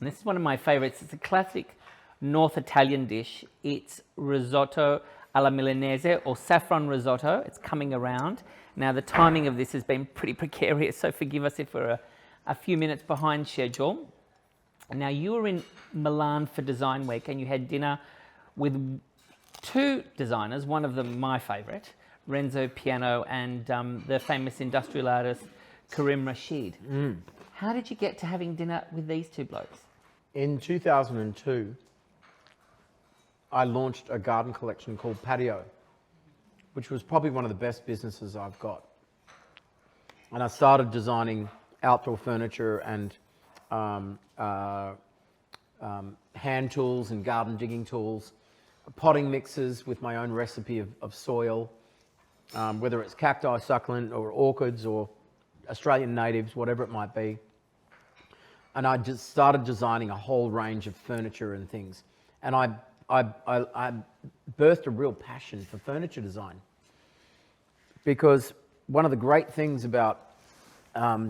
And this is one of my favorites. It's a classic North Italian dish. It's risotto alla Milanese or saffron risotto. It's coming around. Now, the timing of this has been pretty precarious, so forgive us if we're a few minutes behind schedule. Now, you were in Milan for Design Week and you had dinner with two designers, one of them my favourite, Renzo Piano, and the famous industrial artist Karim Rashid. How did you get to having dinner with these two blokes? In 2002, I launched a garden collection called Patio, which was probably one of the best businesses I've got. And I started designing outdoor furniture and hand tools and garden digging tools, potting mixes with my own recipe of soil, whether it's cacti, succulent, or orchids, or Australian natives, whatever it might be. And I just started designing a whole range of furniture and things. And I birthed a real passion for furniture design. Because one of the great things about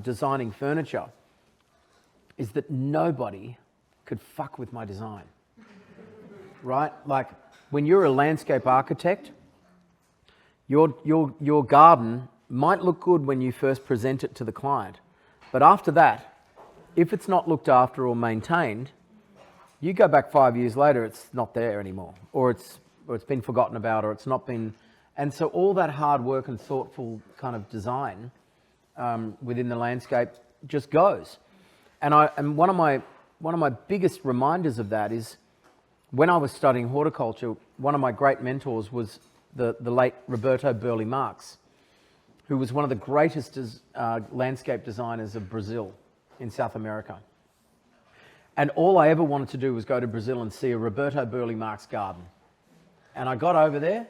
designing furniture is that nobody could fuck with my design. Right? Like, when you're a landscape architect, your garden might look good when you first present it to the client. But after that, if it's not looked after or maintained, you go back 5 years later, it's not there anymore, or it's been forgotten about, or it's not been. And so all that hard work and thoughtful kind of design within the landscape just goes. And one of my biggest reminders of that is when I was studying horticulture, one of my great mentors was the late Roberto Burle Marx, who was one of the greatest landscape designers of Brazil in South America. And all I ever wanted to do was go to Brazil and see a Roberto Burle Marx garden. And I got over there,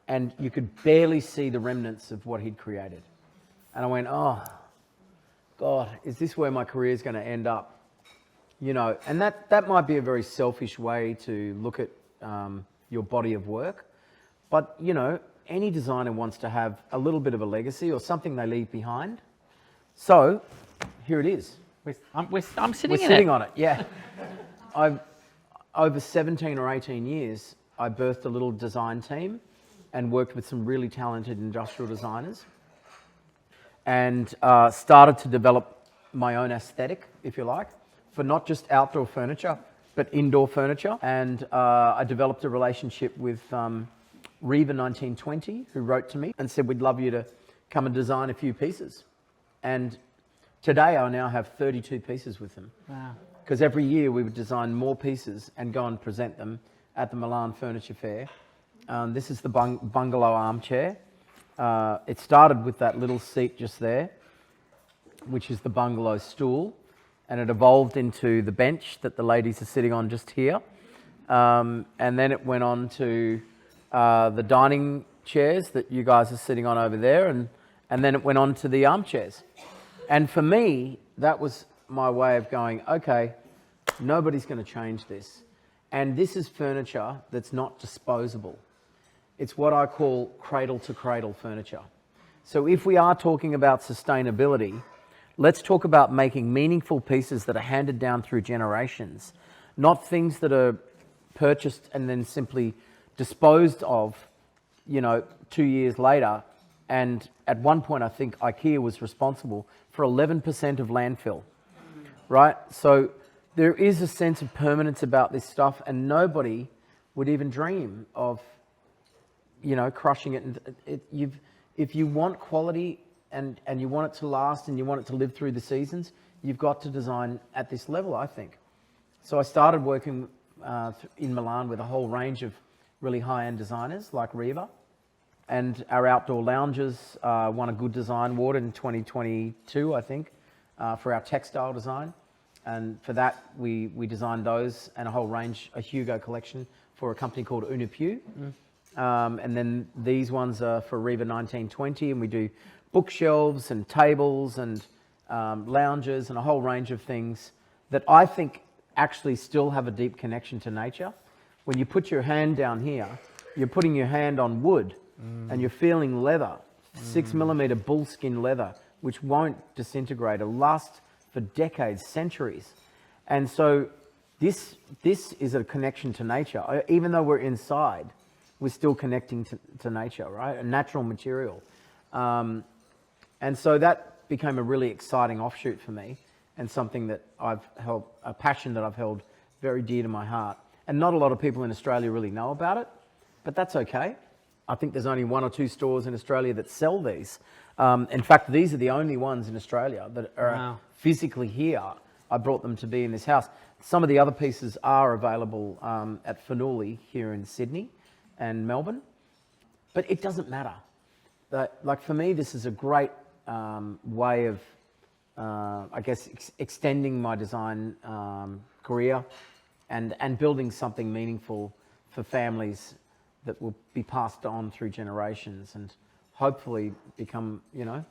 and you could barely see the remnants of what he'd created. And I went, oh, God, is this where my career is going to end up? You know, and that might be a very selfish way to look at your body of work. But, you know, any designer wants to have a little bit of a legacy or something they leave behind. So, here it is. I'm sitting We're sitting on it, yeah. Over 17 or 18 years, I birthed a little design team and worked with some really talented industrial designers and started to develop my own aesthetic, if you like, for not just outdoor furniture, but indoor furniture. And I developed a relationship with Riva 1920, who wrote to me and said, we'd love you to come and design a few pieces. And today I now have 32 pieces with them. Wow. Because every year we would design more pieces and go and present them at the Milan Furniture Fair. This is the bungalow armchair. It started with that little seat just there, which is the bungalow stool, and it evolved into the bench that the ladies are sitting on just here. And then it went on to the dining chairs that you guys are sitting on over there, and then it went on to the armchairs. And for me, that was my way of going, okay, nobody's going to change this. And this is furniture that's not disposable. It's what I call cradle-to-cradle furniture. So if we are talking about sustainability, let's talk about making meaningful pieces that are handed down through generations, not things that are purchased and then simply disposed of, you know, 2 years later. And at one point, I think IKEA was responsible for 11% of landfill, right? So there is a sense of permanence about this stuff, and nobody would even dream of, you know, crushing it. If you want quality and you want it to last and you want it to live through the seasons, you've got to design at this level, I think. So I started working in Milan with a whole range of really high-end designers like Riva. And our outdoor lounges won a Good Design Award in 2022, I think, for our textile design. And for that, we designed those and a whole range, a Hugo collection for a company called Unipu. And then these ones are for Riva 1920, and we do bookshelves and tables and lounges and a whole range of things that I think actually still have a deep connection to nature. When you put your hand down here, you're putting your hand on wood. And you're feeling leather, 6mm bullskin leather, which won't disintegrate. It'll last for decades, centuries. And so this is a connection to nature. Even though we're inside, we're still connecting to nature, right? A natural material. And so that became a really exciting offshoot for me, and something that I've held, a passion that I've held very dear to my heart. And not a lot of people in Australia really know about it, but that's okay. I think there's only 1 or 2 stores in Australia that sell these. In fact, these are the only ones in Australia that are physically here. I brought them to be in this house. Some of the other pieces are available at Fanuli here in Sydney and Melbourne, but it doesn't matter. Like for me, this is a great way of, I guess, extending my design career and building something meaningful for families that will be passed on through generations and hopefully become, you know,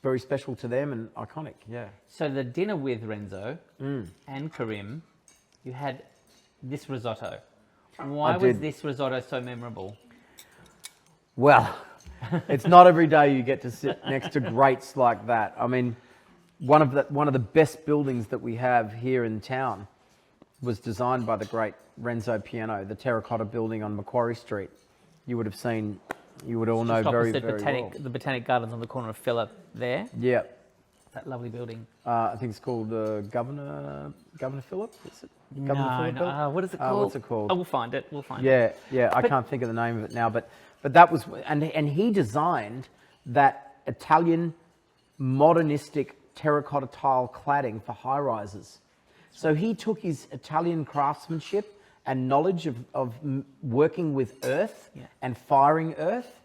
very special to them and iconic, yeah. So the dinner with Renzo and Karim, you had this risotto. Why was this risotto so memorable? Well, it's not every day you get to sit next to greats like that. I mean, one of the best buildings that we have here in town was designed by the great Renzo Piano, the terracotta building on Macquarie Street. You would have seen, you would all know very, very well. The Botanic Gardens on the corner of Phillip there. Yeah. That lovely building. I think it's called Governor Phillip, is it? No. What is it called? What's it called? Oh, we'll find it. Yeah. I can't think of the name of it now, but that was, and he designed that Italian modernistic terracotta tile cladding for high rises. So he took his Italian craftsmanship and knowledge of working with earth and firing earth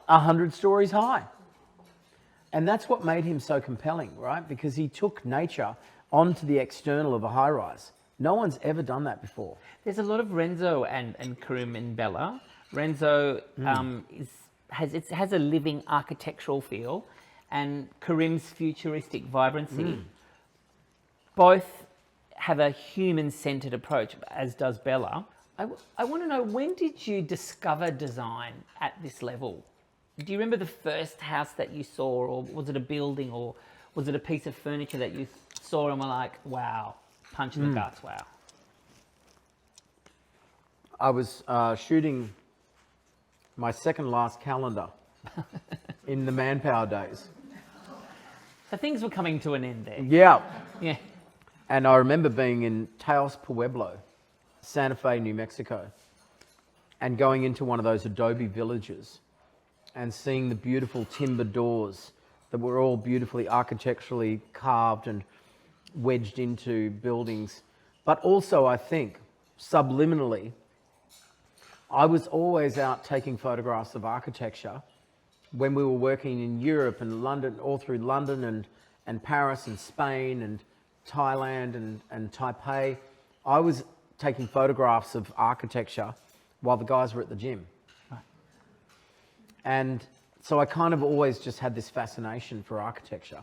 100 stories high. And that's what made him so compelling, right? Because he took nature onto the external of a high rise. No one's ever done that before. There's a lot of Renzo and Karim in Bella. Renzo has a living architectural feel, and Karim's futuristic vibrancy. Both have a human-centered approach, as does Bella. I want to know, when did you discover design at this level? Do you remember the first house that you saw, or was it a building, or was it a piece of furniture that you saw and were like, wow, punch in the guts, wow? I was shooting my second last calendar in the Manpower days. So things were coming to an end there. Yeah. Yeah. And I remember being in Taos Pueblo, Santa Fe, New Mexico, and going into one of those adobe villages and seeing the beautiful timber doors that were all beautifully architecturally carved and wedged into buildings. But also, I think, subliminally, I was always out taking photographs of architecture when we were working in Europe and London, all through London and Paris and Spain and Thailand and Taipei. I was taking photographs of architecture while the guys were at the gym. Right. And so I kind of always just had this fascination for architecture.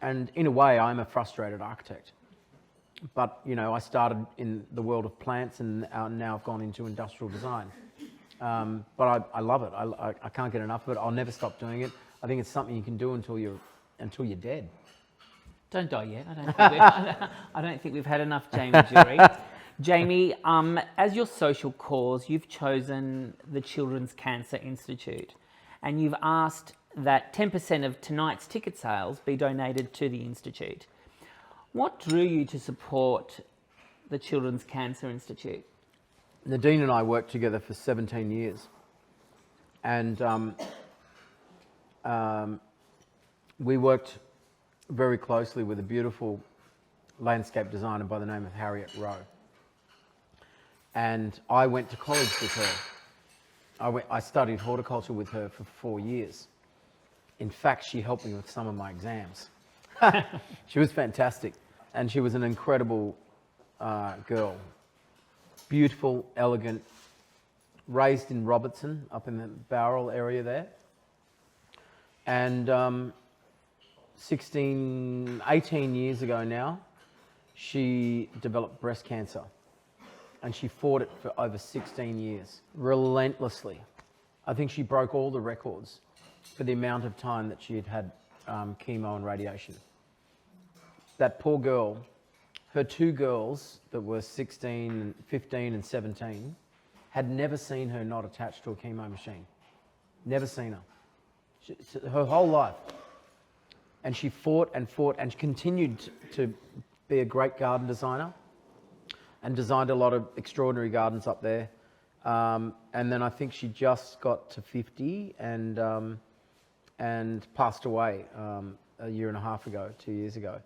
And in a way, I'm a frustrated architect. But, you know, I started in the world of plants and now I've gone into industrial design. But I love it. I can't get enough of it. I'll never stop doing it. I think it's something you can do until you're dead. Don't die yet. I don't think we've had enough Jamie Durie. Jamie, as your social cause, you've chosen the Children's Cancer Institute, and you've asked that 10% of tonight's ticket sales be donated to the Institute. What drew you to support the Children's Cancer Institute? Nadine and I worked together for 17 years, and we worked very closely with a beautiful landscape designer by the name of Harriet Rowe. And I went to college with her. I studied horticulture with her for 4 years. In fact, she helped me with some of my exams. She was fantastic. And she was an incredible girl. Beautiful, elegant, raised in Robertson, up in the Bowral area there. And 18 years ago now, she developed breast cancer. And she fought it for over 16 years, relentlessly. I think she broke all the records for the amount of time that she had had chemo and radiation. That poor girl, her two girls that were 16, 15 and 17, had never seen her not attached to a chemo machine. Never seen her. Her whole life. And she fought and fought and continued to be a great garden designer and designed a lot of extraordinary gardens up there. And then I think she just got to 50 and passed away a year and a half ago, 2 years ago.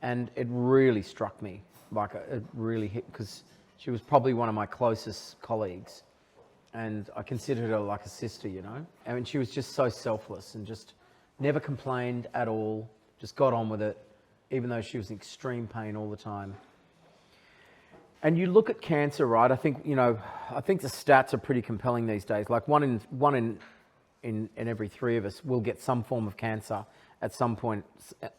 And it really struck me, like it really hit, because she was probably one of my closest colleagues. And I considered her like a sister, you know? I mean, she was just so selfless and just never complained at all, just got on with it, even though she was in extreme pain all the time. And you look at cancer, right? I think, you know, I think the stats are pretty compelling these days. Like one in every three of us will get some form of cancer at some point,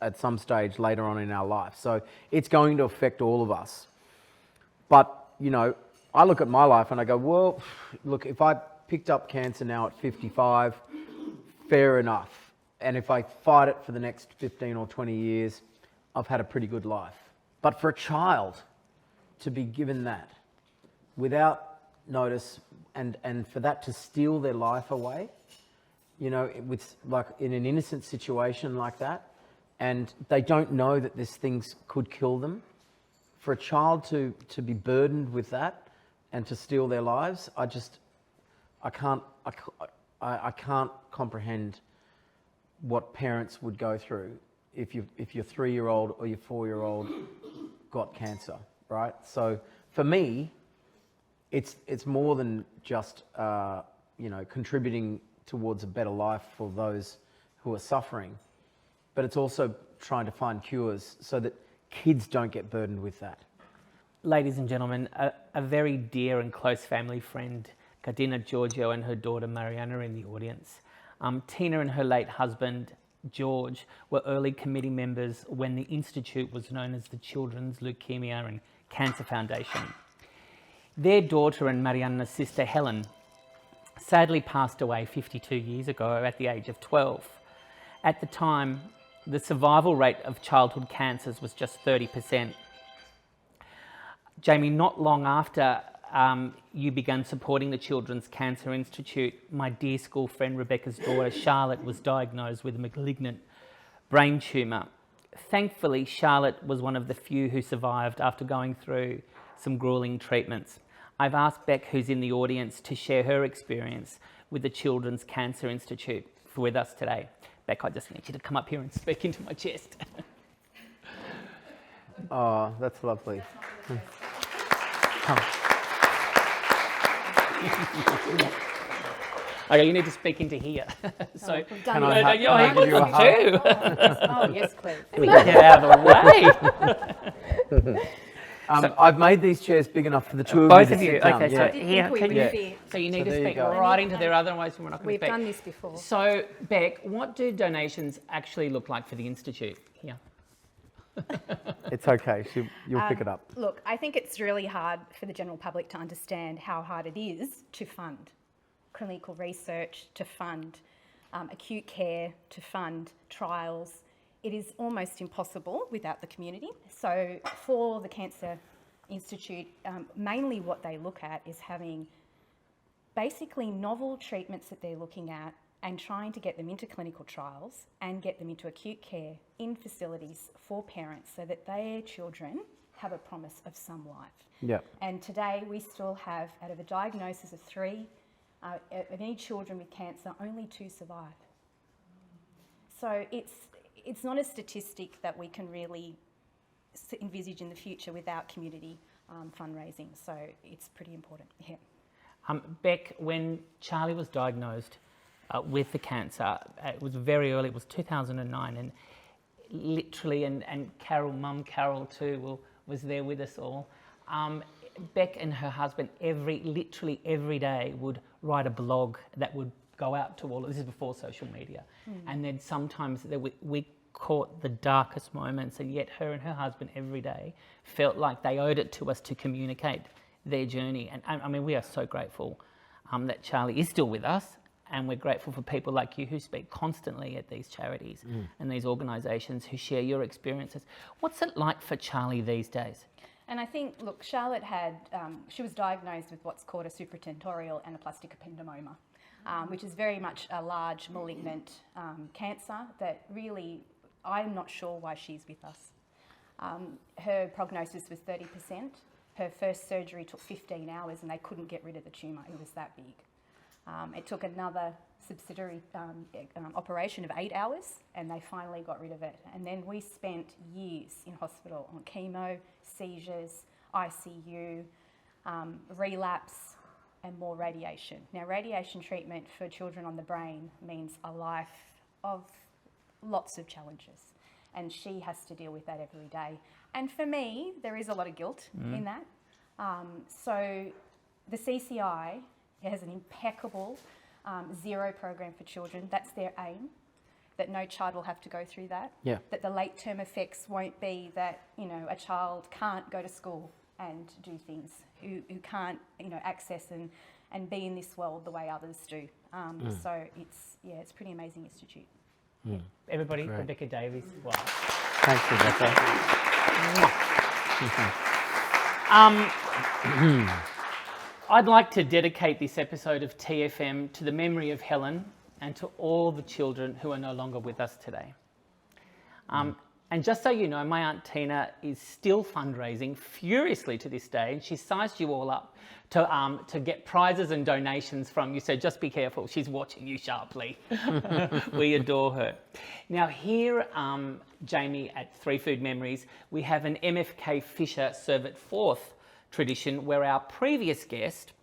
at some stage later on in our life. So it's going to affect all of us. But, you know, I look at my life and I go, well, look, if I picked up cancer now at 55, fair enough. And if I fight it for the next 15 or 20 years, I've had a pretty good life. But for a child to be given that without notice and for that to steal their life away, you know, with like in an innocent situation like that, and they don't know that these things could kill them, for a child to be burdened with that and to steal their lives, I can't comprehend what parents would go through if your 3-year-old or your 4-year-old got cancer, right? So for me, it's more than just contributing towards a better life for those who are suffering, but it's also trying to find cures so that kids don't get burdened with that. Ladies and gentlemen, a very dear and close family friend, Gardina Giorgio and her daughter Mariana, are in the audience. Tina and her late husband, George, were early committee members when the Institute was known as the Children's Leukemia and Cancer Foundation. Their daughter and Mariana's sister, Helen, sadly passed away 52 years ago at the age of 12. At the time, the survival rate of childhood cancers was just 30%. Jamie, not long after you began supporting the Children's Cancer Institute, my dear school friend Rebecca's daughter Charlotte was diagnosed with a malignant brain tumour. Thankfully, Charlotte was one of the few who survived after going through some gruelling treatments. I've asked Beck, who's in the audience, to share her experience with the Children's Cancer Institute with us today. Beck, I just need you to come up here and speak into my chest. Oh, that's lovely. Come. Okay, you need to speak into here. So, Can I give you a hug? too. Oh, yes, please. We can get out of the way. I've made these chairs big enough for the two Both of of you you. to sit down. Okay, Yeah. so here, we can would you? fit. So you need So to there you speak go. right into there, otherwise we're not going to We've speak. done this before. So, Beck, what do donations actually look like for the Institute here? It's okay. You'll pick it up. Look, I think it's really hard for the general public to understand how hard it is to fund clinical research, to fund acute care, to fund trials. It is almost impossible without the community. So for the Cancer Institute, mainly what they look at is having basically novel treatments that they're looking at and trying to get them into clinical trials and get them into acute care in facilities for parents so that their children have a promise of some life. Yeah. And today we still have, out of a diagnosis of 3, of any children with cancer, only 2 survive. So it's not a statistic that we can really envisage in the future without community fundraising. So it's pretty important. Yeah. Beck, when Charlie was diagnosed with the cancer, it was very early, it was 2009, and literally, and Mum Carol too, was there with us all. Beck and her husband literally every day would write a blog that would go out to all, this is before social media, and then sometimes we caught the darkest moments, and yet her and her husband every day felt like they owed it to us to communicate their journey. And I mean, we are so grateful that Charlie is still with us, and we're grateful for people like you who speak constantly at these charities and these organisations who share your experiences. What's it like for Charlie these days? And I think, look, Charlotte had, she was diagnosed with what's called a supratentorial anaplastic ependymoma, which is very much a large malignant cancer that really, I'm not sure why she's with us. Her prognosis was 30%. Her first surgery took 15 hours and they couldn't get rid of the tumour. It was that big. It took another subsidiary operation of 8 hours and they finally got rid of it. And then we spent years in hospital on chemo, seizures, ICU, relapse and more radiation. Now, radiation treatment for children on the brain means a life of lots of challenges, and she has to deal with that every day. And for me, there is a lot of guilt in that. So the CCI has an impeccable zero program for children. That's their aim, that no child will have to go through that. Yeah. That the late term effects won't be that, you know, a child can't go to school and do things, who can't, you know, access and be in this world the way others do. So it's a pretty amazing institute. Yeah. Everybody, Great. Rebecca Davies. Wow. Thanks, Rebecca. I'd like to dedicate this episode of TFM to the memory of Helen and to all the children who are no longer with us today. And And just so you know, my Aunt Tina is still fundraising furiously to this day, and she sized you all up to get prizes and donations from you. So just be careful. She's watching you sharply. We adore her. Now here, Jamie, at 3 Food Memories, we have an MFK Fisher Serve It Forth tradition where our previous guest,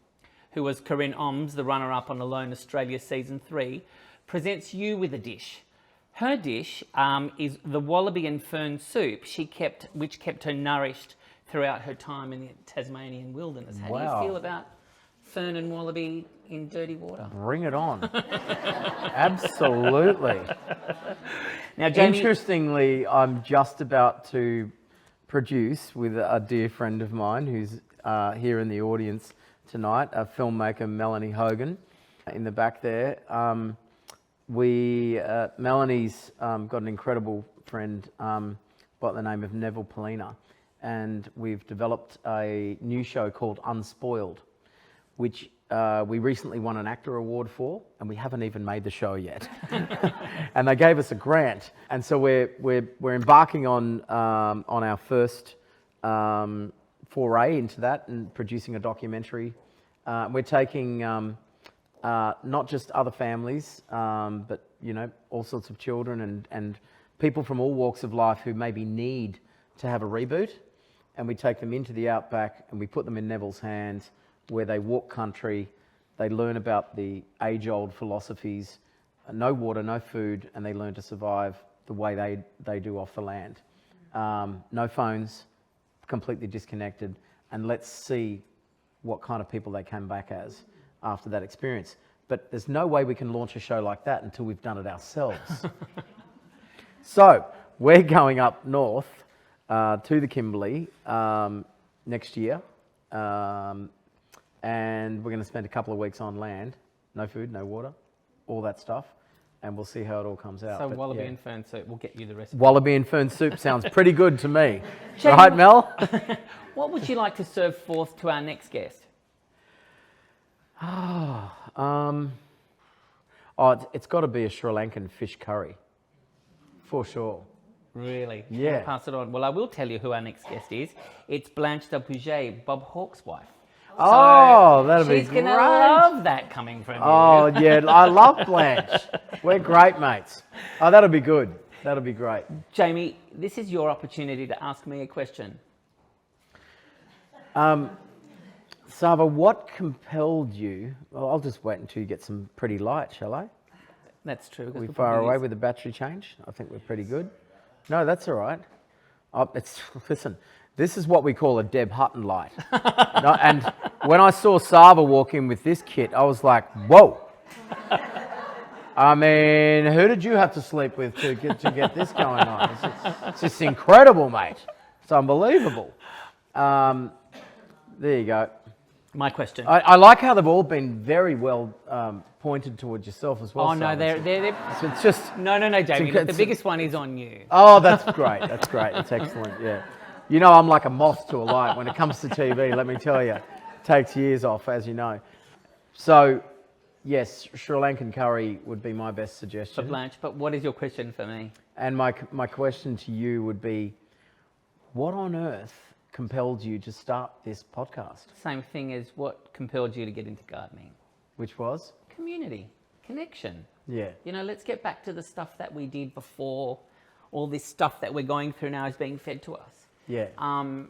who was Corinne Oms, the runner-up on Alone Australia Season 3, presents you with a dish. Her dish is the wallaby and fern soup which kept her nourished throughout her time in the Tasmanian wilderness. How do you feel about fern and wallaby in dirty water? Bring it on. Absolutely. Now, Jamie, interestingly, I'm just about to produce with a dear friend of mine who's here in the audience tonight, a filmmaker, Melanie Hogan, in the back there. Melanie's got an incredible friend by the name of Neville Polina, and we've developed a new show called Unspoiled, which we recently won an actor award for, and we haven't even made the show yet. And they gave us a grant, and so we're embarking on our first foray into that and producing a documentary. We're taking not just other families, but all sorts of children and people from all walks of life who maybe need to have a reboot, and we take them into the outback and we put them in Neville's hands, where they walk country, they learn about the age-old philosophies, no water, no food, and they learn to survive the way they do off the land. No phones, completely disconnected, and let's see what kind of people they come back as after that experience. But there's no way we can launch a show like that until we've done it ourselves. So we're going up north to the Kimberley next year, and we're going to spend a couple of weeks on land, no food, no water, all that stuff, and we'll see how it all comes out. So wallaby and fern soup, we'll get you the recipe. Wallaby and fern soup sounds pretty good to me. Right, Mel? What would you like to serve forth to our next guest? It's got to be a Sri Lankan fish curry, for sure. Really? Yeah. Pass it on. Well, I will tell you who our next guest is. It's Blanche de Pouget, Bob Hawke's wife. Oh, that'll be great. She's going to love that coming from you. Oh, yeah, I love Blanche. We're great mates. Oh, that'll be good. That'll be great. Jamie, this is your opportunity to ask me a question. Sava, what compelled you? Well, I'll just wait until you get some pretty light, shall I? That's true. Are we far away with the battery change? I think we're pretty good. No, that's all right. Listen, this is what we call a Deb Hutton light. No, and when I saw Sava walk in with this kit, I was like, whoa. I mean, who did you have to sleep with to get this going on? It's just incredible, mate. It's unbelievable. There you go. My question. I like how they've all been very well pointed towards yourself as well. Oh, no, they're it's just... No, Jamie. The biggest one is on you. Oh, that's great. That's great. That's excellent, yeah. You know, I'm like a moth to a light when it comes to TV, let me tell you. It takes years off, as you know. So, yes, Sri Lankan curry would be my best suggestion. For Blanche, but what is your question for me? And my question to you would be, what on earth compelled you to start this podcast? Same thing as what compelled you to get into gardening. Which was? Community, connection. Yeah. You know, let's get back to the stuff that we did before all this stuff that we're going through now is being fed to us. Yeah. I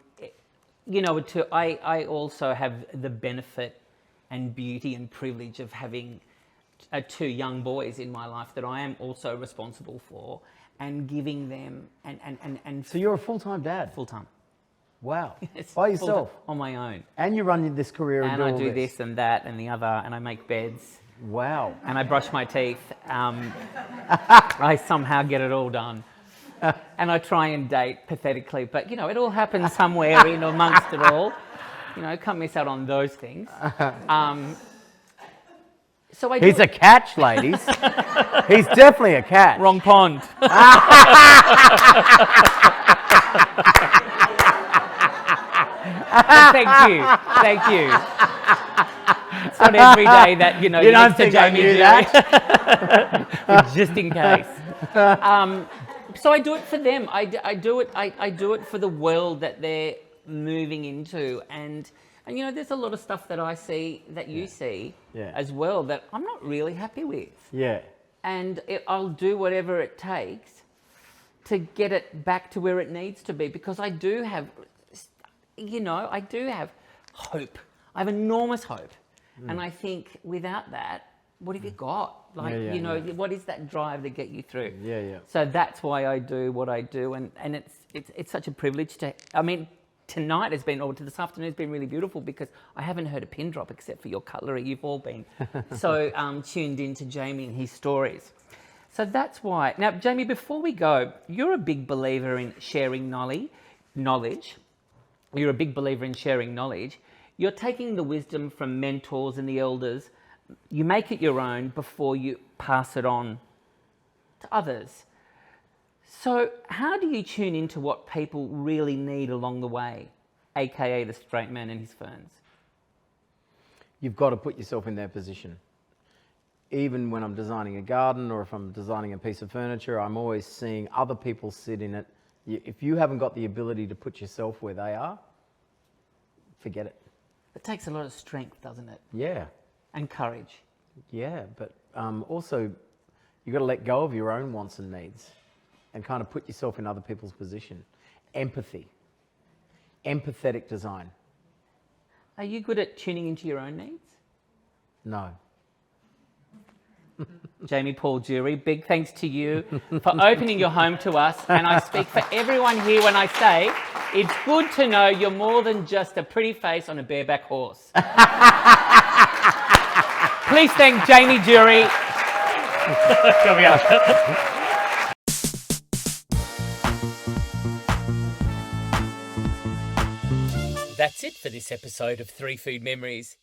also have the benefit and beauty and privilege of having 2 young boys in my life that I am also responsible for, and giving them and So you're a full-time dad? Full-time. Wow. Yes, By yourself? on my own. And you run this career and do I all do this and that and the other, and I make beds. Wow. And I brush my teeth. I somehow get it all done. And I try and date pathetically, but it all happens somewhere in amongst it all. Can't miss out on those things. So He's a catch, ladies. He's definitely a catch. Wrong pond. Thank you. It's not every day that you don't think I knew that. Just in case. So I do it for them. I do it for the world that they're moving into, and you know, there's a lot of stuff that I see that you see as well that I'm not really happy with. Yeah. And I'll do whatever it takes to get it back to where it needs to be, because I do have, you know, I do have hope. I have enormous hope, and I think without that, what have you got? Like, you know, what is that drive to get you through? So that's why I do what I do, and it's such a privilege to. I mean, tonight has been, or this afternoon has been really beautiful because I haven't heard a pin drop except for your cutlery. You've all been so tuned into Jamie and his stories. So that's why. Now, Jamie, before we go, you're a big believer in sharing knowledge. You're a big believer in sharing knowledge. You're taking the wisdom from mentors and the elders. You make it your own before you pass it on to others. So how do you tune into what people really need along the way, aka the straight man and his ferns? You've got to put yourself in their position. Even when I'm designing a garden or if I'm designing a piece of furniture, I'm always seeing other people sit in it. If you haven't got the ability to put yourself where they are, forget it. It takes a lot of strength, doesn't it? Yeah. And courage. Yeah, but also you've got to let go of your own wants and needs and kind of put yourself in other people's position. Empathy. Empathetic design. Are you good at tuning into your own needs? No. Jamie Paul Durie, big thanks to you for opening your home to us. And I speak for everyone here when I say it's good to know you're more than just a pretty face on a bareback horse. Please thank Jamie Durie. Come here. That's it for this episode of 3 Food Memories.